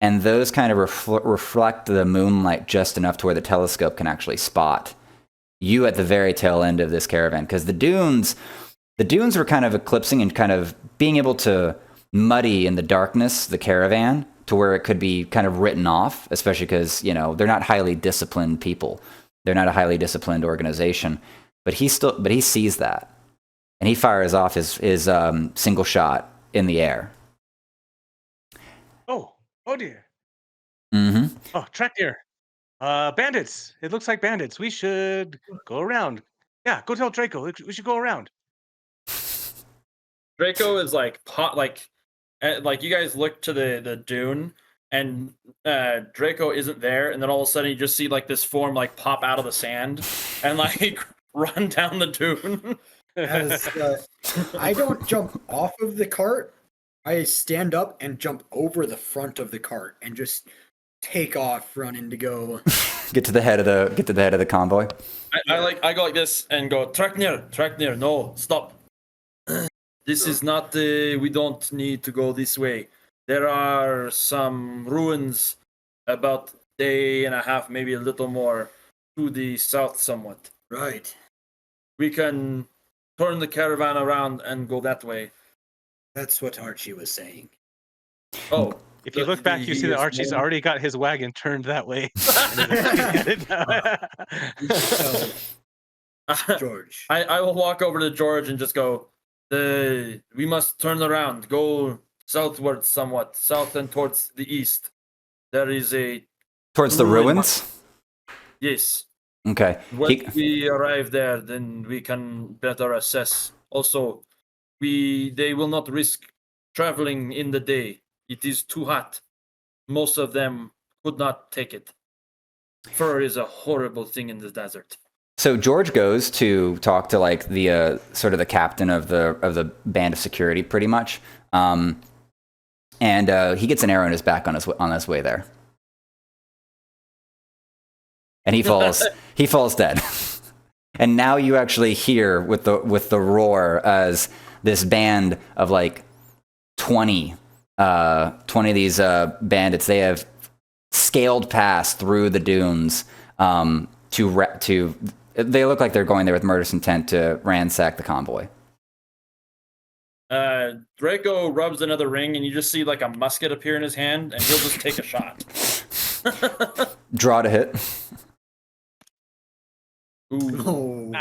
Speaker 1: And those kind of reflect the moonlight just enough to where the telescope can actually spot you at the very tail end of this caravan. Because the dunes were kind of eclipsing and kind of being able to muddy in the darkness the caravan to where it could be kind of written off, especially because, they're not highly disciplined people. They're not a highly disciplined organization. But he sees that. And he fires off his single shot in the air.
Speaker 4: Oh dear.
Speaker 1: Mm-hmm.
Speaker 4: Oh, Traknir. Bandits. It looks like bandits. We should go around. Yeah, go tell Draco. We should go around.
Speaker 2: Draco is like you guys look to the dune, and Draco isn't there, and then all of a sudden you just see like this form like pop out of the sand and like run down the dune.
Speaker 3: I don't jump off of the cart. I stand up and jump over the front of the cart and just take off running to go
Speaker 1: get to the head of the convoy.
Speaker 2: I go like this and go, Traknir, no, stop. This is not we don't need to go this way. There are some ruins about a day and a half, maybe a little more, to the south somewhat.
Speaker 3: Right.
Speaker 2: We can turn the caravan around and go that way.
Speaker 3: That's what Archie was saying.
Speaker 2: Oh.
Speaker 4: If you look back, you see that Archie's already got his wagon turned that way.
Speaker 3: George.
Speaker 2: I will walk over to George and just go, we must turn around, go southward somewhat, south and towards the east. There is
Speaker 1: towards the ruins?
Speaker 2: Yes.
Speaker 1: Okay.
Speaker 2: When we arrive there, then we can better assess. Also, they will not risk traveling in the day. It is too hot. Most of them could not take it. Fur is a horrible thing in the desert.
Speaker 1: So George goes to talk to like the sort of the captain of the band of security, pretty much, and he gets an arrow in his back on his way there, and he falls dead. And now you actually hear with the roar as this band of like 20 of these bandits. They have scaled past through the dunes to they look like they're going there with murderous intent to ransack the convoy.
Speaker 2: Draco rubs another ring, and you just see like a musket appear in his hand, and he'll just take a shot.
Speaker 1: Draw to hit.
Speaker 2: Ooh.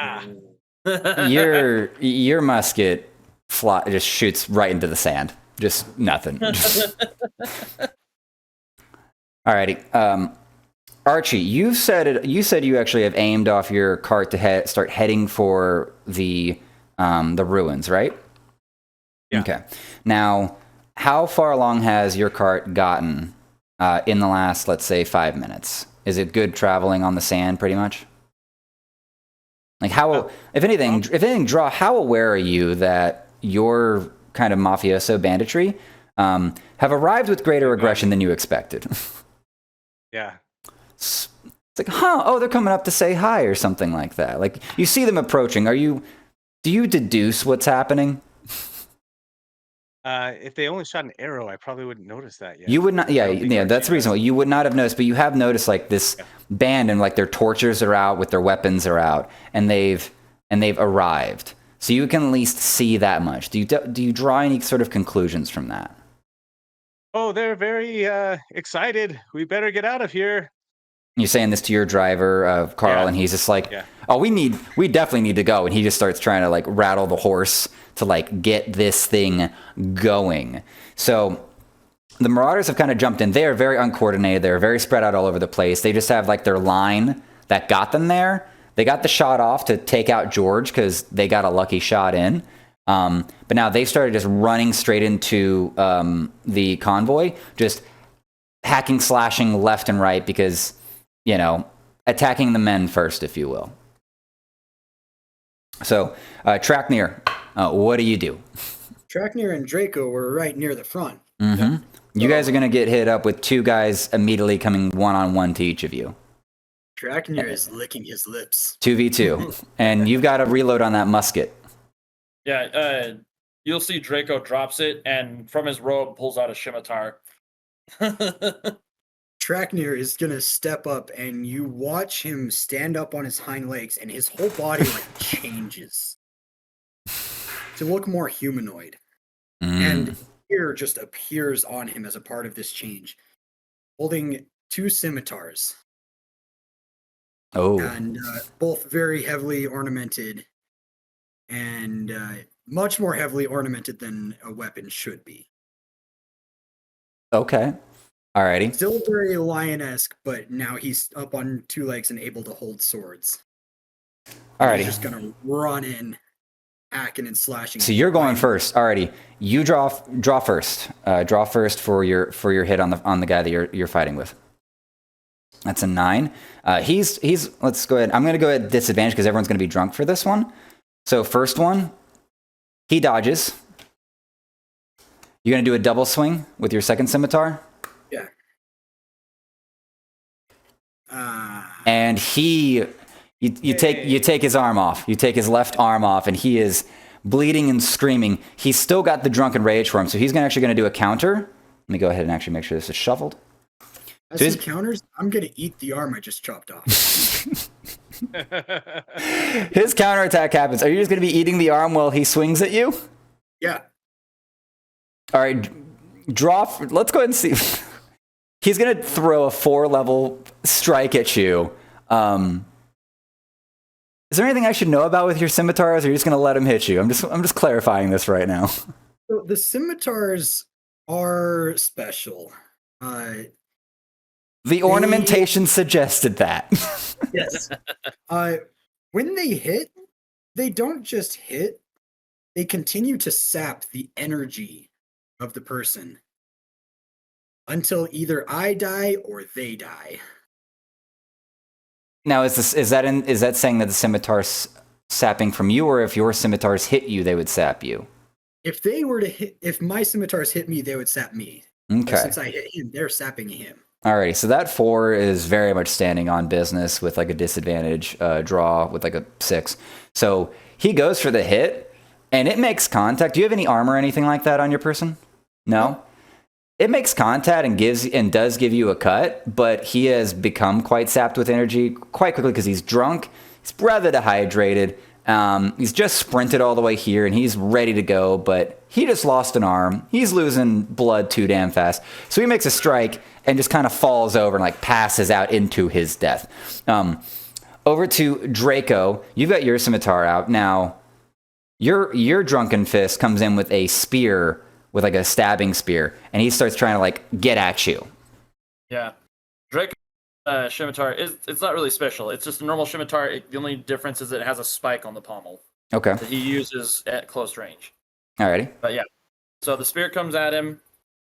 Speaker 3: Oh.
Speaker 1: Your musket just shoots right into the sand. Just nothing. Alrighty. Archie, you said you actually have aimed off your cart to start heading for the ruins, right?
Speaker 4: Yeah.
Speaker 1: Okay. Now, how far along has your cart gotten in the last, let's say, 5 minutes? Is it good traveling on the sand, pretty much? Like, if anything, Draw, how aware are you that your kind of mafioso banditry have arrived with greater aggression than you expected?
Speaker 4: Yeah.
Speaker 1: It's like, oh, they're coming up to say hi or something like that. Like, you see them approaching. Do you deduce what's happening?
Speaker 4: If they only shot an arrow, I probably wouldn't notice that yet.
Speaker 1: You would not, yeah, that's reasonable. You would not have noticed, but you have noticed like this band and like their torches are out, with their weapons are out, and they've arrived. So you can at least see that much. Do you draw any sort of conclusions from that?
Speaker 4: Oh, they're very excited. We better get out of here.
Speaker 1: You're saying this to your driver, Carl,
Speaker 4: Yeah.
Speaker 1: and he's just like,
Speaker 4: Yeah.
Speaker 1: "Oh, we definitely need to go." And he just starts trying to like rattle the horse to like get this thing going. So the Marauders have kind of jumped in. They are very uncoordinated. They're very spread out all over the place. They just have like their line that got them there. They got the shot off to take out George because they got a lucky shot in. But now they started just running straight into the convoy, just hacking, slashing left and right because, you know, attacking the men first, if you will. So, Trackneer, what do you do?
Speaker 3: Trackneer and Draco were right near the front.
Speaker 1: Mm-hmm. You guys are going to get hit up with two guys immediately coming one-on-one to each of you.
Speaker 3: Trackneer is licking his lips.
Speaker 1: 2v2. And you've got to reload on that musket.
Speaker 2: Yeah, you'll see Draco drops it, and from his robe pulls out a scimitar.
Speaker 3: Trackneer is gonna step up, and you watch him stand up on his hind legs, and his whole body like changes to look more humanoid. And fear just appears on him as a part of this change, holding two scimitars.
Speaker 1: Oh.
Speaker 3: And both very heavily ornamented, and much more heavily ornamented than a weapon should be.
Speaker 1: Okay. Alrighty.
Speaker 3: Still very lion-esque, but now he's up on two legs and able to hold swords.
Speaker 1: Alrighty.
Speaker 3: He's just gonna run in, hacking and slashing.
Speaker 1: So you're going first. Alrighty. You draw first. Draw first for your hit on the guy that you're fighting with. That's a 9. He's let's go ahead. I'm gonna go at disadvantage because everyone's gonna be drunk for this one. So first one, he dodges. You're gonna do a double swing with your second scimitar.
Speaker 3: Yeah.
Speaker 1: And you take his arm off. You take his left arm off, and he is bleeding and screaming. He's still got the drunken rage for him, so he's actually going to do a counter. Let me go ahead and actually make sure this is shuffled.
Speaker 3: As
Speaker 1: So
Speaker 3: he counters, I'm gonna eat the arm I just chopped off.
Speaker 1: His counterattack happens. Are you just going to be eating the arm while he swings at you?
Speaker 3: Yeah.
Speaker 1: All right, let's go ahead and see. He's going to throw a 4-level strike at you. Is there anything I should know about with your scimitars, or are you just going to let him hit you? I'm just clarifying this right now.
Speaker 3: So the scimitars are special.
Speaker 1: The ornamentation suggested that.
Speaker 3: Yes. When they hit, they don't just hit, they continue to sap the energy of the person until either I die or they die.
Speaker 1: Now, is that saying that the scimitar's sapping from you, or if your scimitars hit you, they would sap you?
Speaker 3: If my scimitars hit me, they would sap me.
Speaker 1: Okay.
Speaker 3: But since I hit him, they're sapping him.
Speaker 1: Alrighty, so that 4 is very much standing on business with like a disadvantage draw with like a 6. So he goes for the hit, and it makes contact. Do you have any armor or anything like that on your person? No. It makes contact and does give you a cut, but he has become quite sapped with energy quite quickly because he's drunk. He's rather dehydrated. He's just sprinted all the way here and he's ready to go, but he just lost an arm. He's losing blood too damn fast. So he makes a strike and just kind of falls over and like passes out into his death. Over to Draco. You've got your scimitar out. Now, your drunken fist comes in with a spear, with like a stabbing spear, and he starts trying to like get at you.
Speaker 2: Yeah. Draco scimitar it's not really special. It's just a normal scimitar. The only difference is it has a spike on the pommel
Speaker 1: Okay.
Speaker 2: that he uses at close range.
Speaker 1: Alrighty.
Speaker 2: But yeah. So the spear comes at him.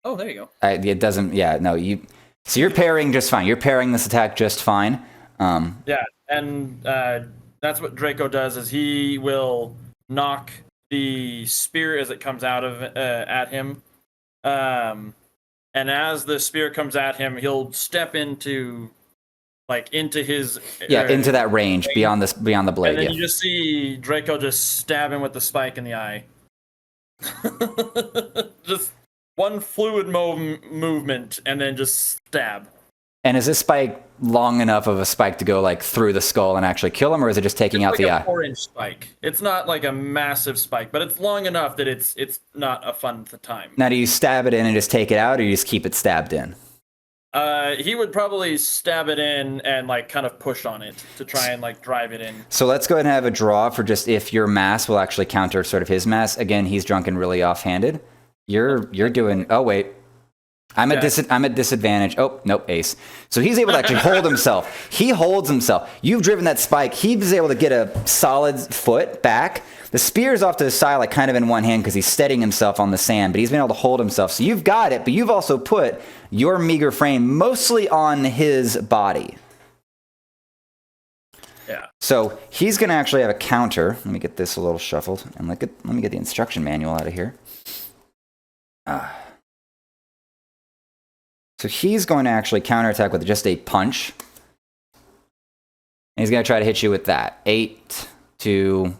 Speaker 2: Oh, there you go.
Speaker 1: It doesn't. Yeah. No. So you're parrying just fine. You're parrying this attack just fine.
Speaker 2: Yeah, and that's what Draco does. Is he will knock the spear as it comes out of at him, and as the spear comes at him, he'll step into his
Speaker 1: into that range beyond the blade.
Speaker 2: and then
Speaker 1: Yeah.
Speaker 2: you just see Draco just stab him with the spike in the eye. Just one fluid movement, and then just stab.
Speaker 1: And is this spike long enough of a spike to go like through the skull and actually kill him, or is it just taking out
Speaker 2: It's
Speaker 1: the
Speaker 2: like
Speaker 1: eye?
Speaker 2: a 4-inch spike. It's not like a massive spike, but it's long enough that it's not a fun time.
Speaker 1: Now, do you stab it in and just take it out, or you just keep it stabbed in?
Speaker 2: He would probably stab it in and like kind of push on it to try and like drive it in.
Speaker 1: So let's go ahead and have a draw for just if your mass will actually counter sort of his mass. Again, he's drunk and really offhanded. You're doing. Oh wait, I'm at disadvantage. Oh nope, ace. So he's able to actually hold himself. He holds himself. You've driven that spike. He was able to get a solid foot back. The spear's off to the side, like kind of in one hand because he's steadying himself on the sand, but he's been able to hold himself. So you've got it, but you've also put your meager frame mostly on his body.
Speaker 2: Yeah.
Speaker 1: So he's going to actually have a counter. Let me get this a little shuffled, and let me get the instruction manual out of here. So he's going to actually counterattack with just a punch. And he's going to try to hit you with that. 8 to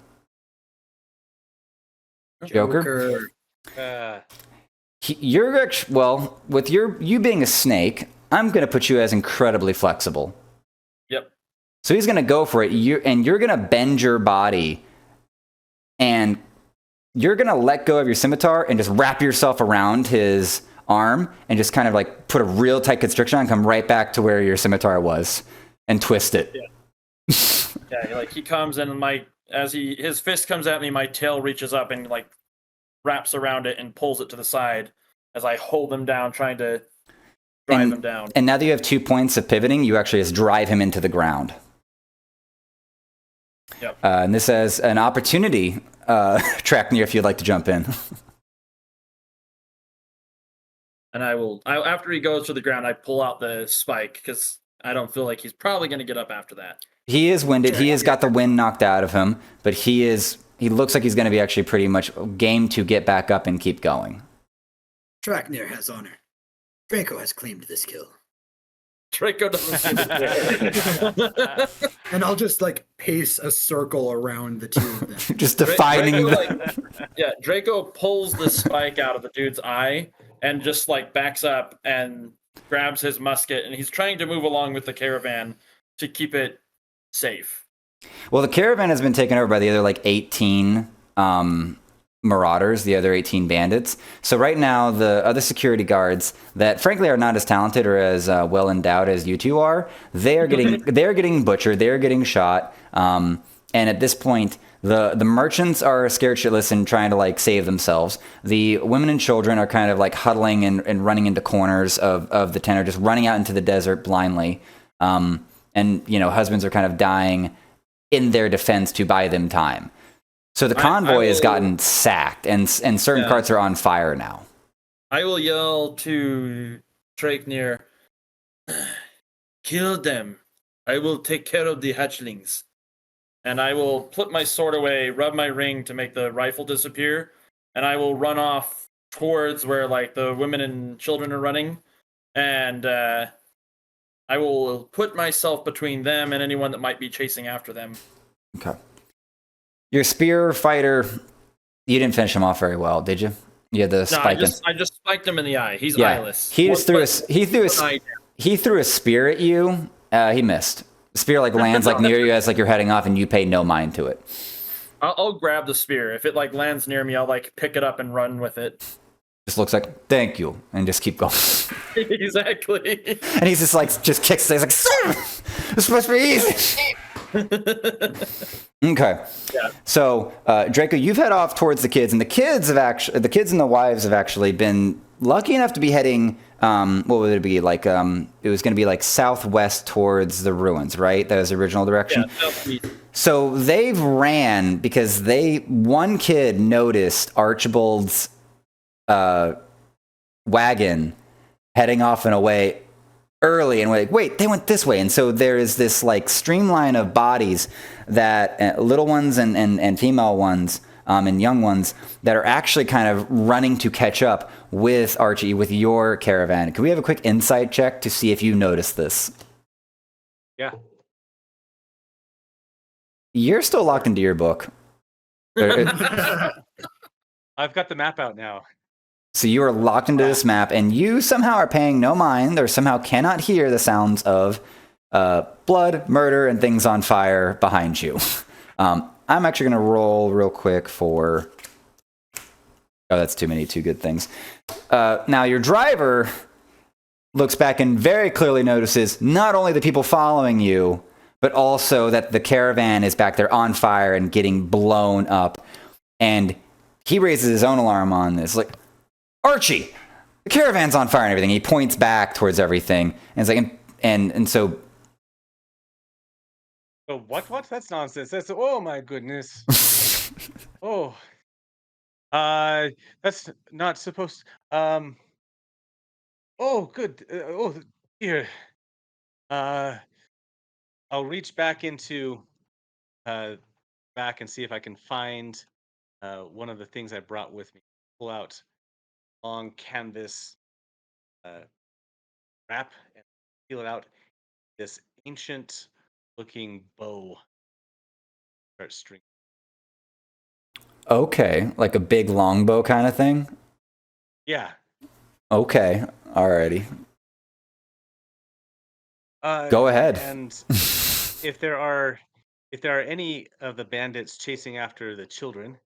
Speaker 1: Joker. You're actually, well, with you being a snake, I'm going to put you as incredibly flexible.
Speaker 2: Yep.
Speaker 1: So he's going to go for it. You're going to bend your body, and you're going to let go of your scimitar and just wrap yourself around his arm and just kind of like put a real tight constriction on, come right back to where your scimitar was and twist it.
Speaker 2: Yeah. Yeah, like he comes and his fist comes at me, my tail reaches up and like wraps around it and pulls it to the side as I hold him down, trying to drive him down.
Speaker 1: And now that you have 2 points of pivoting, you actually just drive him into the ground.
Speaker 2: Yep.
Speaker 1: And this says an opportunity track near if you'd like to jump in.
Speaker 2: And after he goes to the ground, I pull out the spike because I don't feel like he's probably going to get up after that.
Speaker 1: He is winded. He has got the wind knocked out of him, but he looks like he's going to be actually pretty much game to get back up and keep going.
Speaker 3: Traknir has honor. Draco has claimed this kill.
Speaker 2: Draco doesn't seem to care.
Speaker 3: And I'll just like pace a circle around the two of them.
Speaker 1: Just defining
Speaker 2: Draco pulls the spike out of the dude's eye and just like backs up and grabs his musket, and he's trying to move along with the caravan to keep it safe.
Speaker 1: Well, the caravan has been taken over by the other like 18 marauders, the other 18 bandits. So right now, the other security guards that frankly are not as talented or as well endowed as you two are, they're getting butchered, they're getting shot, and at this point, the merchants are scared shitless and trying to like save themselves. The women and children are kind of like huddling and running into corners of the tent, or just running out into the desert blindly. And husbands are kind of dying in their defense to buy them time. So the convoy has gotten sacked, and certain parts are on fire now.
Speaker 2: I will yell to Traknir, kill them. I will take care of the hatchlings. And I will put my sword away, rub my ring to make the rifle disappear, and I will run off towards where like the women and children are running, and I will put myself between them and anyone that might be chasing after them.
Speaker 1: Okay. Your spear fighter, you didn't finish him off very well, did you? Yeah, the
Speaker 2: No,
Speaker 1: spike.
Speaker 2: I just spiked him in the eye. He's
Speaker 1: Yeah,
Speaker 2: eyeless.
Speaker 1: he just threw
Speaker 2: eye
Speaker 1: he threw a spear at you. He missed. The spear like lands like near you as like you're heading off, and you pay no mind to it.
Speaker 2: I'll grab the spear. If it like lands near me, I'll like pick it up and run with it.
Speaker 1: Just looks like thank you, and just keep going.
Speaker 2: Exactly.
Speaker 1: And he's just like just kicks. He's like, "Sir, this supposed to be easy." Okay.
Speaker 2: Yeah.
Speaker 1: So Draco, you've head off towards the kids, and the kids and the wives have actually been lucky enough to be heading. What would it be like? It was going to be like southwest towards the ruins, right? That was the original direction.
Speaker 2: Yeah, southeast.
Speaker 1: So they've ran because one kid noticed Archibald's wagon heading off in a way early and we're like, wait, they went this way. And so there is this like streamline of bodies that little ones and female ones and young ones that are actually kind of running to catch up with Archie, with your caravan. Can we have a quick insight check to see if you noticed this?
Speaker 4: Yeah.
Speaker 1: You're still locked into your book.
Speaker 4: I've got the map out now.
Speaker 1: So you are locked into this map, and you somehow are paying no mind, or somehow cannot hear the sounds of blood, murder, and things on fire behind you. I'm actually going to roll real quick for... Oh, that's too good things. Now, your driver looks back and very clearly notices not only the people following you, but also that the caravan is back there on fire and getting blown up. And he raises his own alarm on this, like, Archie, the caravan's on fire and everything. He points back towards everything, and it's like, and so.
Speaker 4: Oh, what? That's nonsense. Oh my goodness. Oh, that's not supposed. Oh, good. Oh, dear. I'll reach back into, back and see if I can find, one of the things I brought with me. Pull out long canvas wrap and peel it out. This ancient looking bow. Start string.
Speaker 1: Okay, like a big longbow kind of thing.
Speaker 4: Yeah.
Speaker 1: Okay, alrighty. Go ahead.
Speaker 4: And if there are any of the bandits chasing after the children,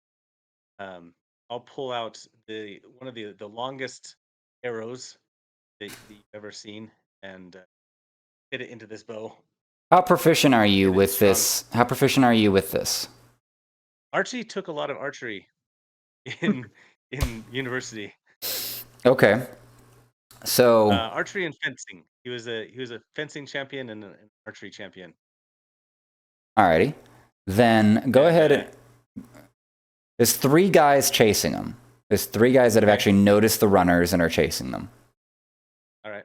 Speaker 4: I'll pull out one of the longest arrows that you've ever seen and hit it into this bow.
Speaker 1: How proficient are you with this? How proficient are you with this?
Speaker 4: Archie took a lot of archery in university.
Speaker 1: Okay. So
Speaker 4: archery and fencing. He was a fencing champion and an archery champion.
Speaker 1: Alrighty. Then go ahead. There's 3 guys chasing them. There's 3 guys that have actually noticed the runners and are chasing them.
Speaker 4: All right.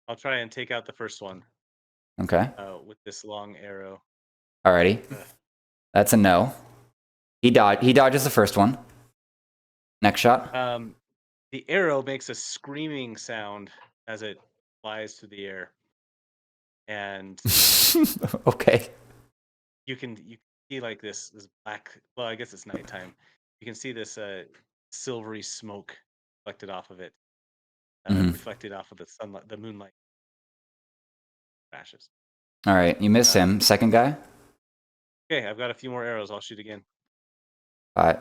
Speaker 4: I'll try and take out the first one.
Speaker 1: Okay.
Speaker 4: With this long arrow.
Speaker 1: Alrighty. That's a no. He dodges the first one. Next shot.
Speaker 4: The arrow makes a screaming sound as it flies through the air. And
Speaker 1: okay.
Speaker 4: You can see like this black, well, I guess it's nighttime. You can see this silvery smoke reflected off of it. Reflected off of the sunlight, the moonlight. Crashes.
Speaker 1: All right, you miss him. Second guy?
Speaker 4: Okay, I've got a few more arrows. I'll shoot again.
Speaker 1: All right.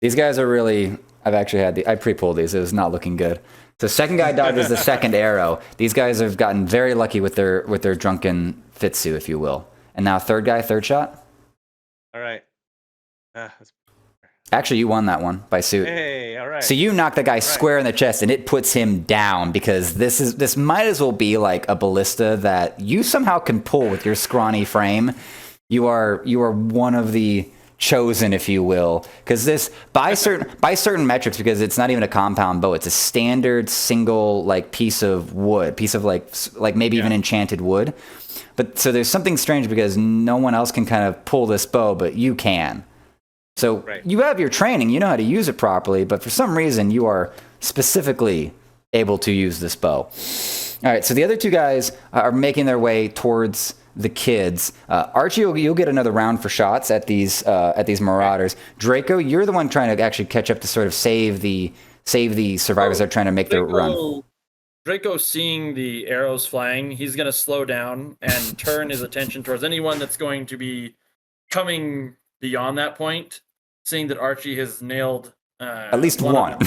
Speaker 1: These guys are really... I pre-pulled these. It was not looking good. So second guy dodges the second arrow. These guys have gotten very lucky with their drunken fitsu, if you will. And now third guy, third shot?
Speaker 4: All right.
Speaker 1: Actually, you won that one by suit.
Speaker 4: Hey, all right.
Speaker 1: So you knock the guy square in the chest, and it puts him down because this might as well be like a ballista that you somehow can pull with your scrawny frame. You are one of the chosen, if you will, because this by certain metrics, because it's not even a compound bow, it's a standard single like piece of wood, like maybe even enchanted wood. But so there's something strange because no one else can kind of pull this bow, but you can. So you have your training, you know how to use it properly, but for some reason you are specifically able to use this bow. All right, so the other two guys are making their way towards the kids. Archie, you'll get another round for shots at these marauders. Draco, you're the one trying to actually catch up to sort of save the survivors that are trying to make their run.
Speaker 2: Draco, seeing the arrows flying, he's going to slow down and turn his attention towards anyone that's going to be coming beyond that point, seeing that Archie has nailed
Speaker 1: at least one.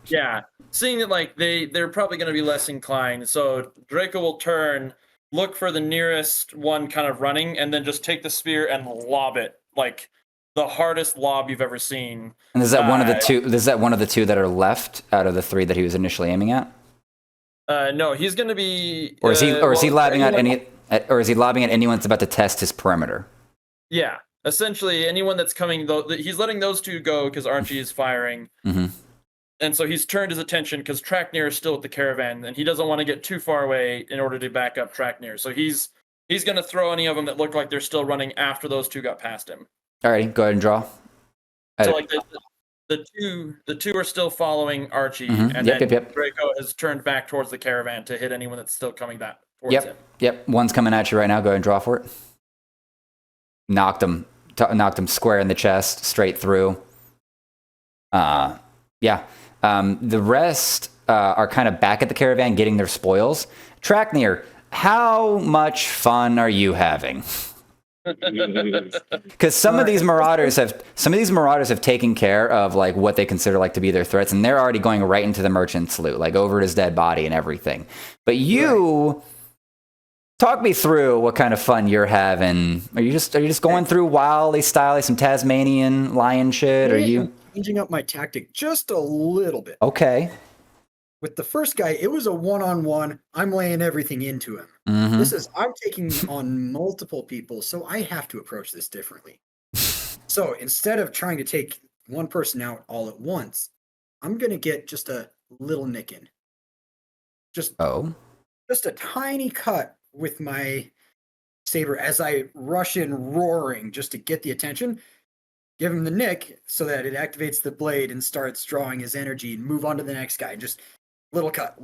Speaker 2: Yeah, seeing that like they're probably going to be less inclined. So Draco will turn, look for the nearest one kind of running, and then just take the spear and lob it, like the hardest lob you've ever seen.
Speaker 1: And is that one of the two? Is that one of the two that are left out of the three that he was initially aiming at?
Speaker 2: No, he's going to be.
Speaker 1: Or is he lobbing at any? Or is he lobbing at anyone that's about to test his perimeter?
Speaker 2: Yeah, essentially anyone that's coming. Though he's letting those two go because Archie is firing, and so he's turned his attention because Trackneer is still at the caravan, and he doesn't want to get too far away in order to back up Trackneer. So he's going to throw any of them that look like they're still running after those two got past him.
Speaker 1: Alrighty, go ahead and draw.
Speaker 2: So like the two are still following Archie, and then Draco has turned back towards the caravan to hit anyone that's still coming back towards him.
Speaker 1: Yep. One's coming at you right now. Go ahead and draw for it. Knocked him square in the chest, straight through. The rest are kind of back at the caravan getting their spoils. Trackneer, how much fun are you having? Because some of these marauders have taken care of like what they consider like to be their threats, and they're already going right into the merchant's loot, like over his dead body and everything. But you talk me through what kind of fun you're having. Are you just going through wildly style, like some Tasmanian lion shit? Are you
Speaker 3: changing up my tactic just a little bit?
Speaker 1: Okay.
Speaker 3: With the first guy, it was a one-on-one. I'm laying everything into him. I'm taking on multiple people, so I have to approach this differently. So instead of trying to take one person out all at once, I'm going to get just a little nick in. Just a tiny cut with my saber as I rush in roaring just to get the attention. Give him the nick so that it activates the blade and starts drawing his energy and move on to the next guy. Just little cut.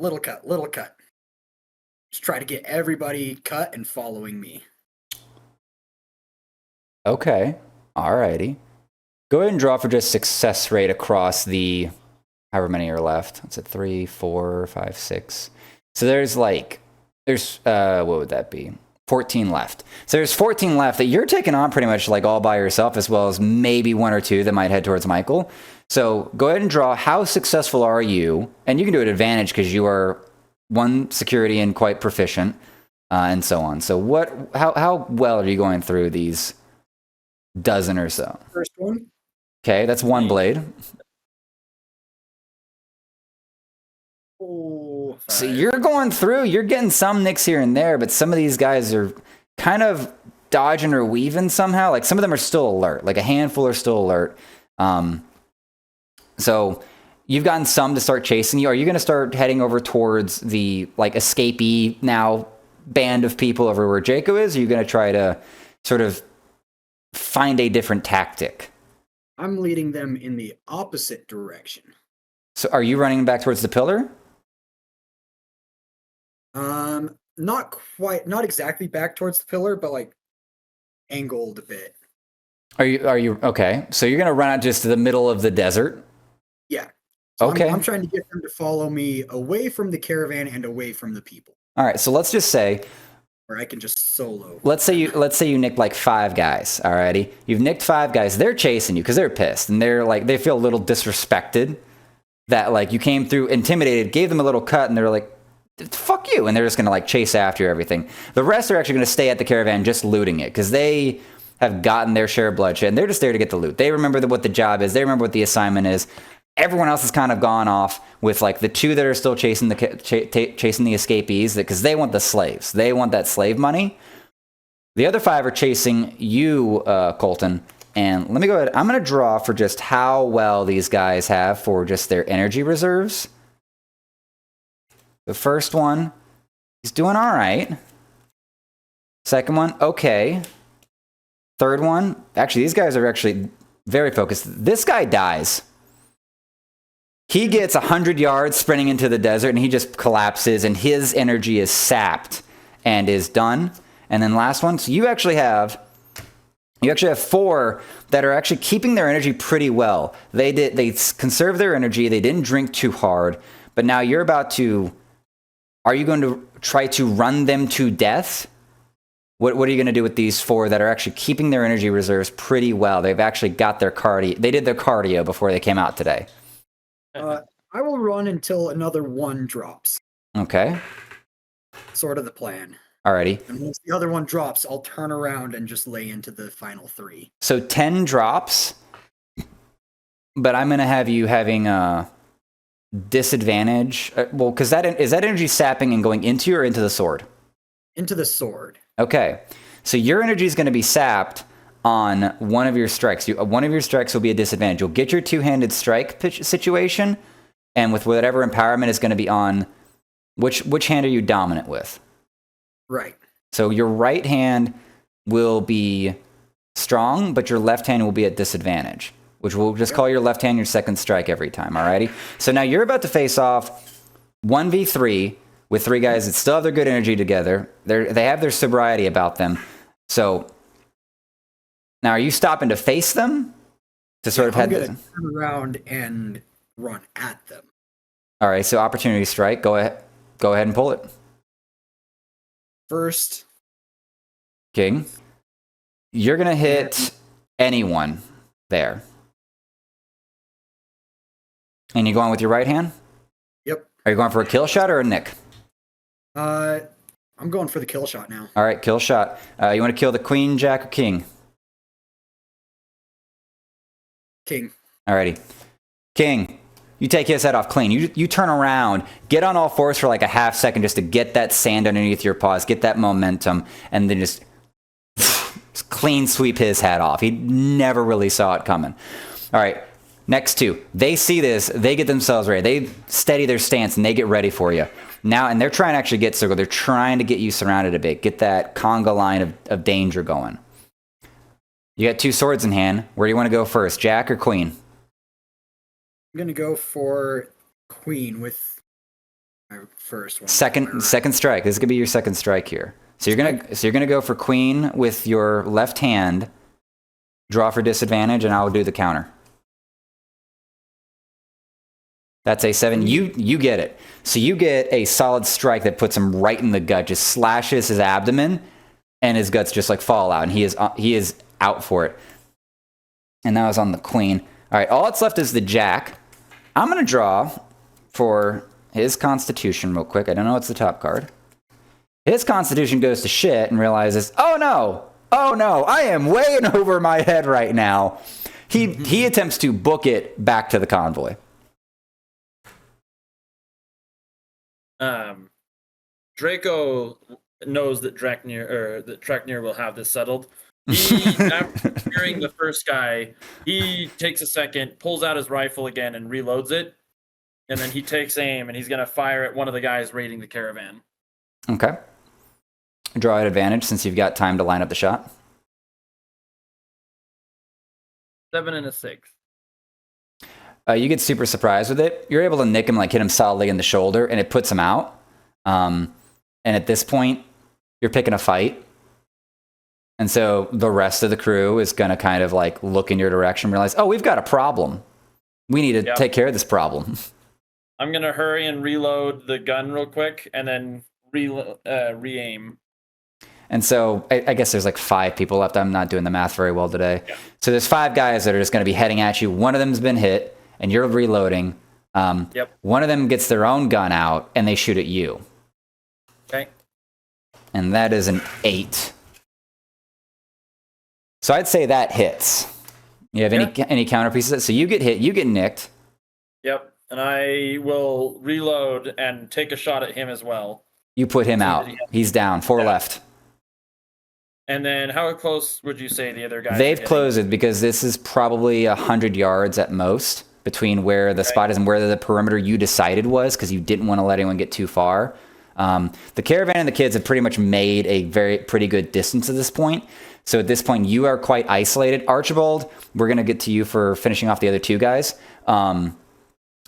Speaker 3: Just try to get everybody cut and following me.
Speaker 1: Okay. Alrighty. Go ahead and draw for just success rate across the however many are left. That's 3, 4, 5, 6. So there's what would that be? 14 left. So there's 14 left that you're taking on pretty much like all by yourself, as well as maybe one or two that might head towards Michael. So go ahead and draw. How successful are you? And you can do it at advantage because you are one security and quite proficient, and so on. So how well are you going through these dozen or so?
Speaker 3: First one.
Speaker 1: Okay, that's one blade.
Speaker 3: Oh,
Speaker 1: so you're going through, you're getting some nicks here and there, but some of these guys are kind of dodging or weaving somehow. Like some of them are still alert. Like a handful are still alert. So you've gotten some to start chasing you. Are you going to start heading over towards the like escapee now band of people over where Jaco is? Or are you going to try to sort of find a different tactic?
Speaker 3: I'm leading them in the opposite direction.
Speaker 1: So are you running back towards the pillar?
Speaker 3: Not exactly back towards the pillar, but like angled a bit.
Speaker 1: Are you okay? So you're going to run out just to the middle of the desert?
Speaker 3: Yeah. So
Speaker 1: okay.
Speaker 3: I'm trying to get them to follow me away from the caravan and away from the people.
Speaker 1: All right. So let's just say,
Speaker 3: or I can just solo.
Speaker 1: Let's say you nicked like 5 guys. Alrighty, you've nicked 5 guys. They're chasing you because they're pissed and they feel a little disrespected that like you came through, intimidated, gave them a little cut, and they're like, "Fuck you!" And they're just gonna like chase after everything. The rest are actually gonna stay at the caravan just looting it because they have gotten their share of bloodshed and they're just there to get the loot. They remember what the job is. They remember what the assignment is. Everyone else has kind of gone off with like the 2 that are still chasing the escapees because they want the slaves. They want that slave money. The other 5 are chasing you, Colton. And let me go ahead. I'm going to draw for just how well these guys have for just their energy reserves. The first one, he's doing all right. Second one, okay. Third one, actually, these guys are actually very focused. This guy dies. He gets 100 yards sprinting into the desert, and he just collapses, and his energy is sapped and is done. And then last one, so you actually have 4 that are actually keeping their energy pretty well. They conserve their energy. They didn't drink too hard, but now you're about to. Are you going to try to run them to death? What are you going to do with these 4 that are actually keeping their energy reserves pretty well? They've actually got their cardio. They did their cardio before they came out today.
Speaker 3: I will run until another 1 drops.
Speaker 1: Okay.
Speaker 3: Sort of the plan.
Speaker 1: Alrighty.
Speaker 3: And once the other one drops, I'll turn around and just lay into the final 3.
Speaker 1: So 10 drops, but I'm going to have you having a disadvantage. Well, because is that energy sapping and going into you or into the sword?
Speaker 3: Into the sword.
Speaker 1: Okay. So your energy is going to be sapped on one of your strikes. One of your strikes will be a disadvantage. You'll get your two-handed strike situation, and with whatever empowerment is going to be on, which hand are you dominant with?
Speaker 3: Right.
Speaker 1: So your right hand will be strong, but your left hand will be at disadvantage, which we'll just call your left hand your second strike every time, alrighty? So now you're about to face off 1v3 with 3 guys that still have their good energy together. They have their sobriety about them. So now are you stopping to face them? To sort of
Speaker 3: I'm
Speaker 1: head
Speaker 3: going
Speaker 1: them?
Speaker 3: to turn around and run at them.
Speaker 1: All right, so opportunity strike. Go ahead and pull it.
Speaker 3: First.
Speaker 1: King. You're going to hit anyone there. And you going with your right hand?
Speaker 3: Yep.
Speaker 1: Are you going for a kill shot or a nick?
Speaker 3: I'm going for the kill shot now.
Speaker 1: All right, kill shot. You want to kill the queen, jack, or king?
Speaker 3: King.
Speaker 1: Alrighty. King, you take his head off clean. You turn around, get on all fours for like a half second just to get that sand underneath your paws, get that momentum, and then just clean sweep his head off. He never really saw it coming. All right, next 2. They see this. They get themselves ready. They steady their stance, and they get ready for you. Now, and they're trying to actually get circled. They're trying to get you surrounded a bit. Get that conga line of danger going. You got 2 swords in hand. Where do you want to go first, jack or queen?
Speaker 3: I'm going to go for queen with my first one.
Speaker 1: Second strike. This is gonna be your second strike here. So you're gonna go for queen with your left hand. Draw for disadvantage, and I'll do the counter. That's a 7. You get it. So you get a solid strike that puts him right in the gut, just slashes his abdomen, and his guts just like fall out, and he is out for it. And that was on the queen. All right, all that's left is the jack. I'm gonna draw for his constitution real quick. I don't know what's the top card. His constitution goes to shit and realizes, oh no, I am way in over my head right now. He attempts to book it back to the convoy.
Speaker 2: Draco knows that Draknir will have this settled. After hearing the first guy, he takes a second, pulls out his rifle again, and reloads it. And then he takes aim, and he's going to fire at one of the guys raiding the caravan.
Speaker 1: Okay. Draw at advantage since you've got time to line up the shot.
Speaker 2: 7 and a 6.
Speaker 1: You get super surprised with it. You're able to nick him, like hit him solidly in the shoulder, and it puts him out. And at this point, you're picking a fight. And so the rest of the crew is going to kind of like look in your direction and realize, oh, we've got a problem. We need to take care of this problem.
Speaker 2: I'm going to hurry and reload the gun real quick and then re-aim.
Speaker 1: And so I guess there's like 5 people left. I'm not doing the math very well today. Yeah. So there's 5 guys that are just going to be heading at you. One of them's been hit, and you're reloading. One of them gets their own gun out, and they shoot at you.
Speaker 2: Okay.
Speaker 1: And that is an 8. So I'd say that hits. You have any counter pieces? So you get hit, you get nicked.
Speaker 2: Yep. And I will reload and take a shot at him as well.
Speaker 1: You put him out. He's down. 4 left.
Speaker 2: And then how close would you say the other guys
Speaker 1: They've closed it because this is probably 100 yards at most between where the spot is and where the perimeter you decided was, because you didn't want to let anyone get too far. The caravan and the kids have pretty much made a pretty good distance at this point. So at this point, you are quite isolated. Archibald, we're going to get to you for finishing off the other 2 guys.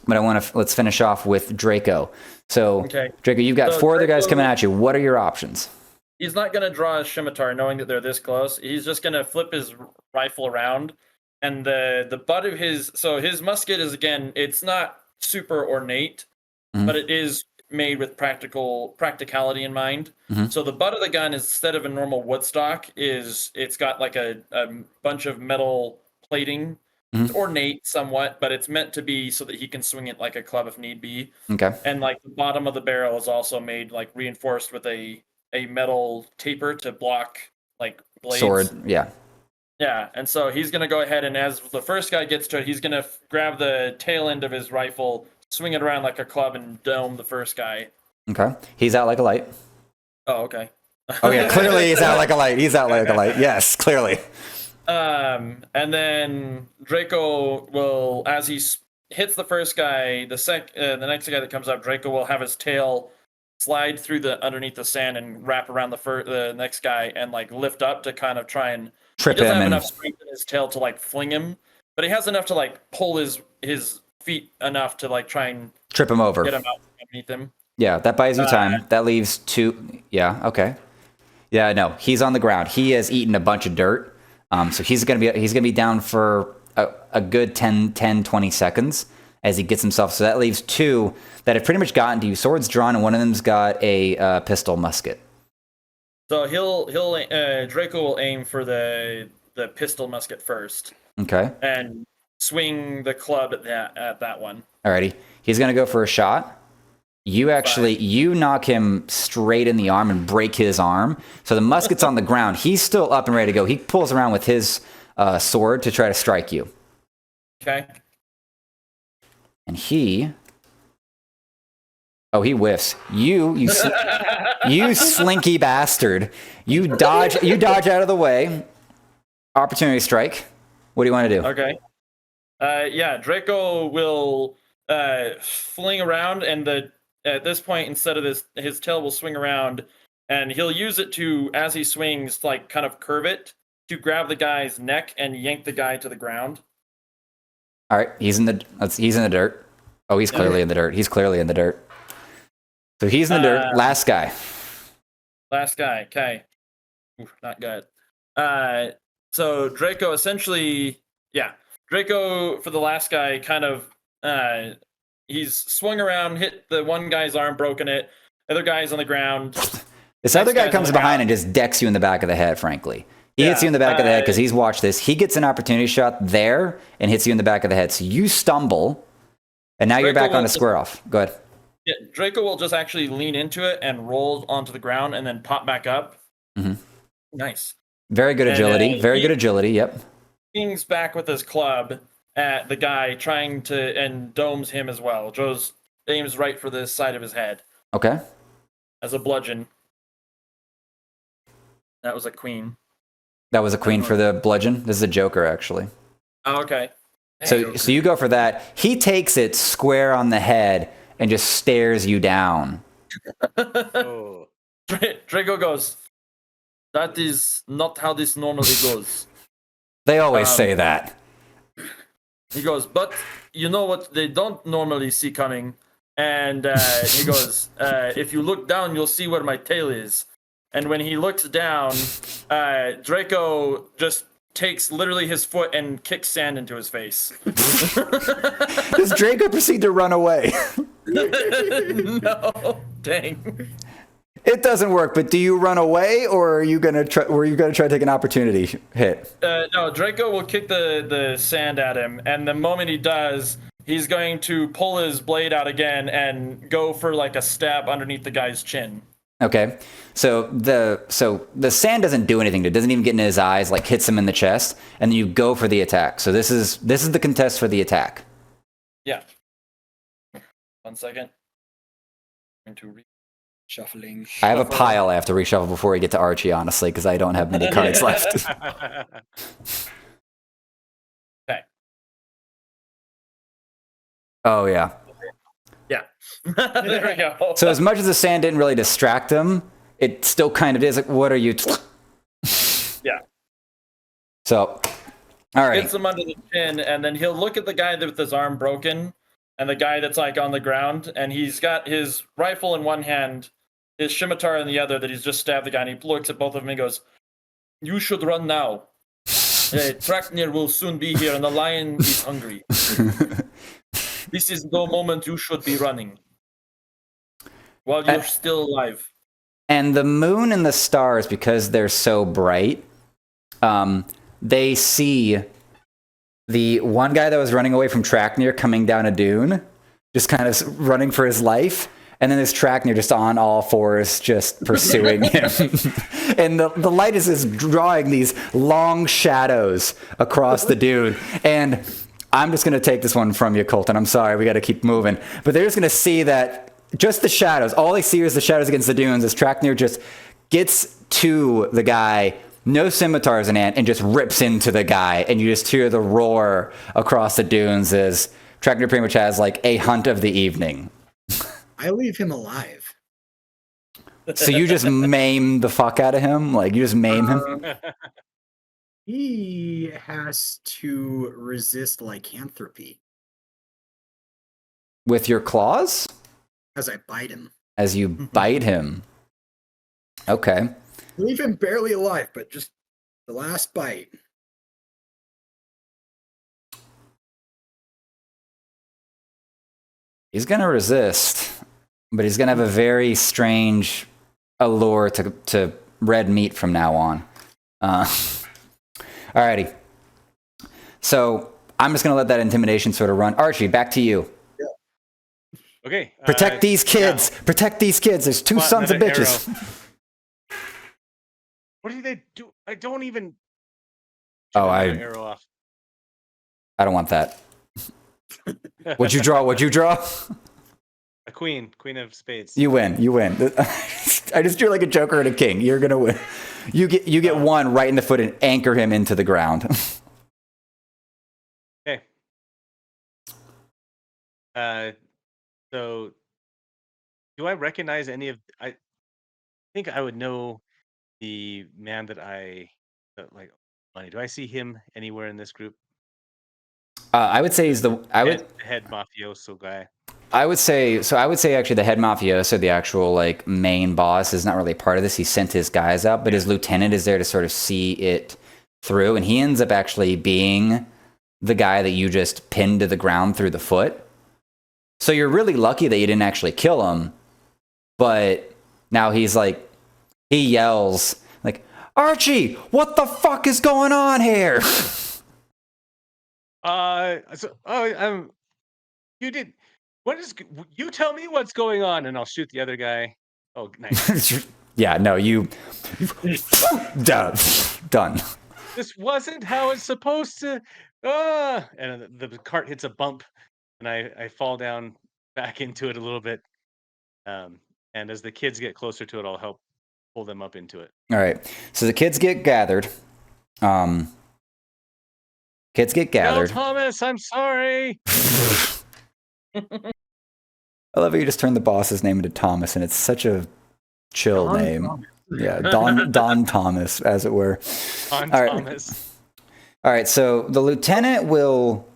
Speaker 1: but let's finish off with Draco. So,
Speaker 2: Okay.
Speaker 1: Draco, you've got
Speaker 2: So
Speaker 1: 4 other guys
Speaker 2: Draco-
Speaker 1: coming at you. What are your options?
Speaker 2: He's not going to draw a scimitar knowing that they're this close. He's just going to flip his rifle around, and the butt of his musket is, again, it's not super ornate, but it is made with practicality in mind. So the butt of the gun, instead of a normal wood stock, it's got like a bunch of metal plating. It's ornate somewhat, but it's meant to be so that he can swing it like a club if need be.
Speaker 1: Okay.
Speaker 2: And like the bottom of the barrel is also made like reinforced with a metal taper to block like blades.
Speaker 1: Sword, yeah.
Speaker 2: Yeah, and so he's going to go ahead, and as the first guy gets to it, he's going to grab the tail end of his rifle, swing it around like a club, and dome the first guy.
Speaker 1: Okay. He's out like a light.
Speaker 2: Oh, okay.
Speaker 1: Oh, yeah, clearly he's out like a light. He's out like a light. Yes, clearly.
Speaker 2: And then Draco will, as he hits the first guy, the next guy that comes up, Draco will have his tail slide through underneath the sand and wrap around the next guy and like lift up to kind of try and
Speaker 1: Trip
Speaker 2: he doesn't
Speaker 1: him
Speaker 2: have
Speaker 1: and
Speaker 2: enough strength in his tail to like fling him, but he has enough to like pull his feet enough to like try and
Speaker 1: trip him over.
Speaker 2: get him out underneath him.
Speaker 1: Yeah, that buys you time. That leaves 2. Yeah, okay. Yeah, no, he's on the ground. He has eaten a bunch of dirt. So he's gonna be down for a good 10, 20 seconds as he gets himself. So that leaves 2 that have pretty much gotten to you. Swords drawn, and one of them's got a pistol musket.
Speaker 2: So Draco will aim for the pistol musket first.
Speaker 1: Okay.
Speaker 2: And swing the club at that one.
Speaker 1: Alrighty. He's gonna go for a shot. You knock him straight in the arm and break his arm. So the musket's on the ground. He's still up and ready to go. He pulls around with his sword to try to strike you.
Speaker 2: Okay.
Speaker 1: And he whiffs. You slinky bastard. You dodge out of the way. Opportunity strike. What do you want to do?
Speaker 2: Okay. Yeah, Draco will fling around, and at this point, instead of his tail will swing around, and he'll use it to, as he swings, like kind of curve it to grab the guy's neck and yank the guy to the ground.
Speaker 1: All right, he's in the dirt. Oh, he's clearly in the dirt. He's clearly in the dirt. So he's in the dirt. Last guy.
Speaker 2: Okay. Oof, not good. So Draco essentially, Draco for the last guy kind of, he's swung around, hit the one guy's arm, broken it. Other guy's on the ground.
Speaker 1: This other guy comes behind and just decks you in the back of the head, frankly. He hits you in the back of the head because he's watched this. He gets an opportunity shot there and hits you in the back of the head. So you stumble, and now you're back on a square off. Go ahead.
Speaker 2: Yeah, Draco will just actually lean into it and roll onto the ground and then pop back up.
Speaker 1: Mm-hmm.
Speaker 2: Nice.
Speaker 1: Very good agility. Very good agility. Yep.
Speaker 2: Swings back with his club at the guy and domes him as well. Joe's aims right for the side of his head.
Speaker 1: Okay.
Speaker 2: As a bludgeon. That was a queen.
Speaker 1: That was a queen for the bludgeon. This is a joker, actually.
Speaker 2: Oh, okay.
Speaker 1: So you go for that. He takes it square on the head and just stares you down.
Speaker 4: Oh.
Speaker 2: Draco goes, "That is not how this normally goes."
Speaker 1: They always say that.
Speaker 2: He goes, "But you know what they don't normally see coming?" And he goes, "If you look down, you'll see where my tail is." And when he looks down, Draco just takes literally his foot and kicks sand into his face.
Speaker 1: Does Draco proceed to run away?
Speaker 2: No, dang.
Speaker 1: It doesn't work. But do you run away, or are you gonna try? Were you gonna try to take an opportunity hit?
Speaker 2: No, Draco will kick the sand at him, and the moment he does, he's going to pull his blade out again and go for like a stab underneath the guy's chin.
Speaker 1: Okay, so the sand doesn't do anything. It doesn't even get in his eyes. Like hits him in the chest, and then you go for the attack. So this is the contest for the attack.
Speaker 2: Yeah. 1 second. I'm going to
Speaker 3: Shuffling.
Speaker 1: I have a pile I have to reshuffle before we get to Archie, honestly, because I don't have many cards left.
Speaker 2: Okay.
Speaker 1: Oh yeah.
Speaker 2: Yeah. There we go.
Speaker 1: So as much as the sand didn't really distract him, it still kind of is. Like, what are you?
Speaker 2: Yeah.
Speaker 1: So, all right.
Speaker 2: Hits him under the chin, and then he'll look at the guy with his arm broken, and the guy that's like on the ground, and he's got his rifle in one hand, his scimitar in the other that he's just stabbed the guy, and he looks at both of them and goes, "You should run now. Traknir will soon be here, and the lion is hungry. This is the moment you should be running while you're still alive."
Speaker 1: And the moon and the stars, because they're so bright, they see the one guy that was running away from Traknir coming down a dune, just kind of running for his life. And then there's Traknir just on all fours, just pursuing him. And the light is just drawing these long shadows across the dune. And I'm just going to take this one from you, Colton. I'm sorry, we got to keep moving. But they're just going to see that just the shadows. All they see is the shadows against the dunes as Traknir just gets to the guy, no scimitars in hand, and just rips into the guy. And you just hear the roar across the dunes as Traknir pretty much has like a hunt of the evening.
Speaker 3: I leave him alive.
Speaker 1: So you just maim the fuck out of him? Like, you just maim him?
Speaker 3: He has to resist lycanthropy
Speaker 1: With your claws?
Speaker 3: as I bite him.
Speaker 1: As you bite him. Okay.
Speaker 3: Leave him barely alive, but just the last bite.
Speaker 1: He's going to resist, but he's going to have a very strange allure to red meat from now on. Alrighty. So I'm just going to let that intimidation sort of run. Archie, back to you.
Speaker 4: Okay.
Speaker 1: Protect these kids.
Speaker 4: Yeah.
Speaker 1: Protect these kids. There's two sons of bitches.
Speaker 4: What do they do? I don't even.
Speaker 1: Arrow
Speaker 4: off.
Speaker 1: I don't want that. What'd you draw? What'd you draw?
Speaker 4: A queen of spades.
Speaker 1: You win. I just drew like a joker and a king. You're gonna win. You get one right in the foot and anchor him into the ground.
Speaker 4: Okay. So, do I recognize any of? I think I would know the man that like money. Do I see him anywhere in this group?
Speaker 1: I would say he's the
Speaker 4: head mafioso guy.
Speaker 1: I would say actually the head mafioso, the actual like main boss, is not really a part of this. He sent his guys out, but his lieutenant is there to sort of see it through, and he ends up actually being the guy that you just pinned to the ground through the foot. So you're really lucky that you didn't actually kill him, but now he yells like, "Archie, what the fuck is going on here?"
Speaker 4: You did. You tell me what's going on, and I'll shoot the other guy. Oh, nice.
Speaker 1: Yeah, no, you done.
Speaker 4: This wasn't how it's supposed to. And the cart hits a bump, and I fall down back into it a little bit. And as the kids get closer to it, I'll help pull them up into it.
Speaker 1: All right. So the kids get gathered.
Speaker 4: No, Thomas, I'm sorry.
Speaker 1: I love how you just turned the boss's name into Thomas, and it's such a chill name.
Speaker 3: Thomas.
Speaker 1: Yeah, Don Thomas, as it were.
Speaker 4: Don
Speaker 1: All right.
Speaker 4: Thomas.
Speaker 1: All right, so the lieutenant will,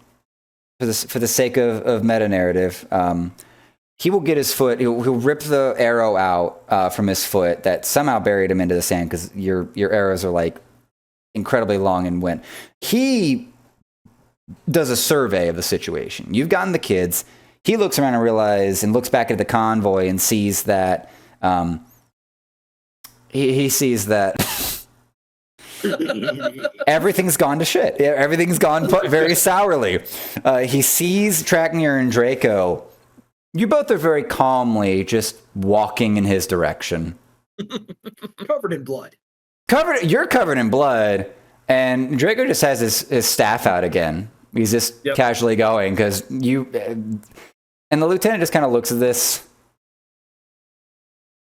Speaker 1: for the sake of meta narrative, he will get his foot. He'll rip the arrow out from his foot that somehow buried him into the sand because your arrows are like incredibly long and went. He does a survey of the situation. You've gotten the kids. He looks around and looks back at the convoy and sees that he sees that everything's gone to shit. Everything's gone very sourly. He sees Traknir and Draco. You both are very calmly just walking in his direction.
Speaker 3: Covered in blood.
Speaker 1: You're covered in blood, and Draco just has his staff out again. He's just casually going because you. And the lieutenant just kind of looks at this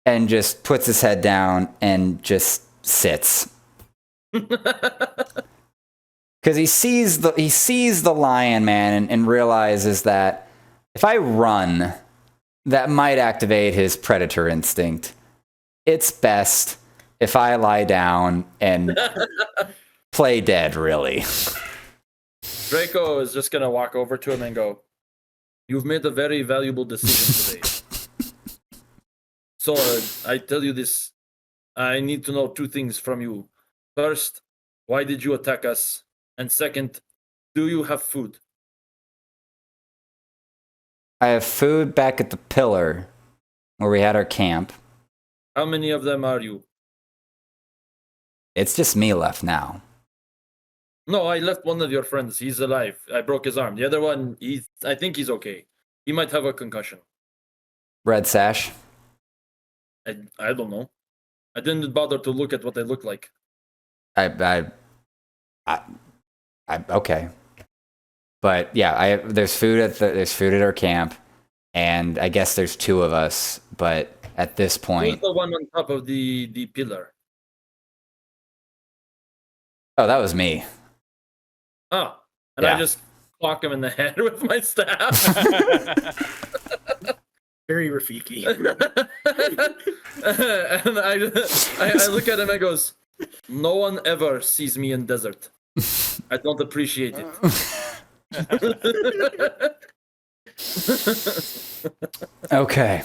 Speaker 1: and just puts his head down and just sits. Because he sees the lion man and realizes that if I run, that might activate his predator instinct. It's best if I lie down and play dead, really.
Speaker 2: Draco is just going to walk over to him and go, You've made a very valuable decision today. So I tell you this. I need to know two things from you. First, why did you attack us? And second, do you have food?
Speaker 1: I have food back at the pillar where we had our camp.
Speaker 2: How many of them are you?
Speaker 1: It's just me left now.
Speaker 2: No, I left one of your friends. He's alive. I broke his arm. The other one, I think he's okay. He might have a concussion.
Speaker 1: Red Sash.
Speaker 2: I don't know. I didn't bother to look at what they look like.
Speaker 1: Okay. But yeah, there's food at our camp, and I guess there's two of us. But at this point,
Speaker 2: Who's the one on top of the pillar?
Speaker 1: oh, that was me.
Speaker 2: Oh, and
Speaker 1: Yeah.
Speaker 2: I just clock him in the head with my staff.
Speaker 3: Very Rafiki.
Speaker 2: And I look at him and goes, "No one ever sees me in desert. I don't appreciate it."
Speaker 1: Okay.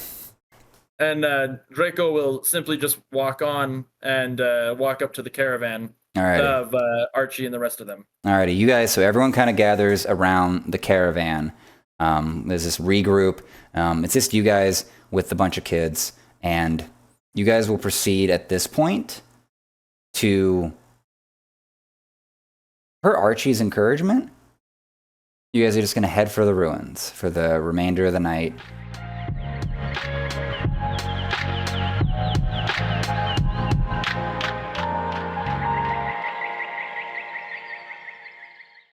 Speaker 2: And Draco will simply just walk on and walk up to the caravan
Speaker 1: All right.
Speaker 2: of Archie and the rest of them.
Speaker 1: Alrighty, you guys. So everyone kind of gathers around the caravan. There's this regroup. It's just you guys with a bunch of kids, and you guys will proceed at this point to, per Archie's encouragement, you guys are just going to head for the ruins for the remainder of the night.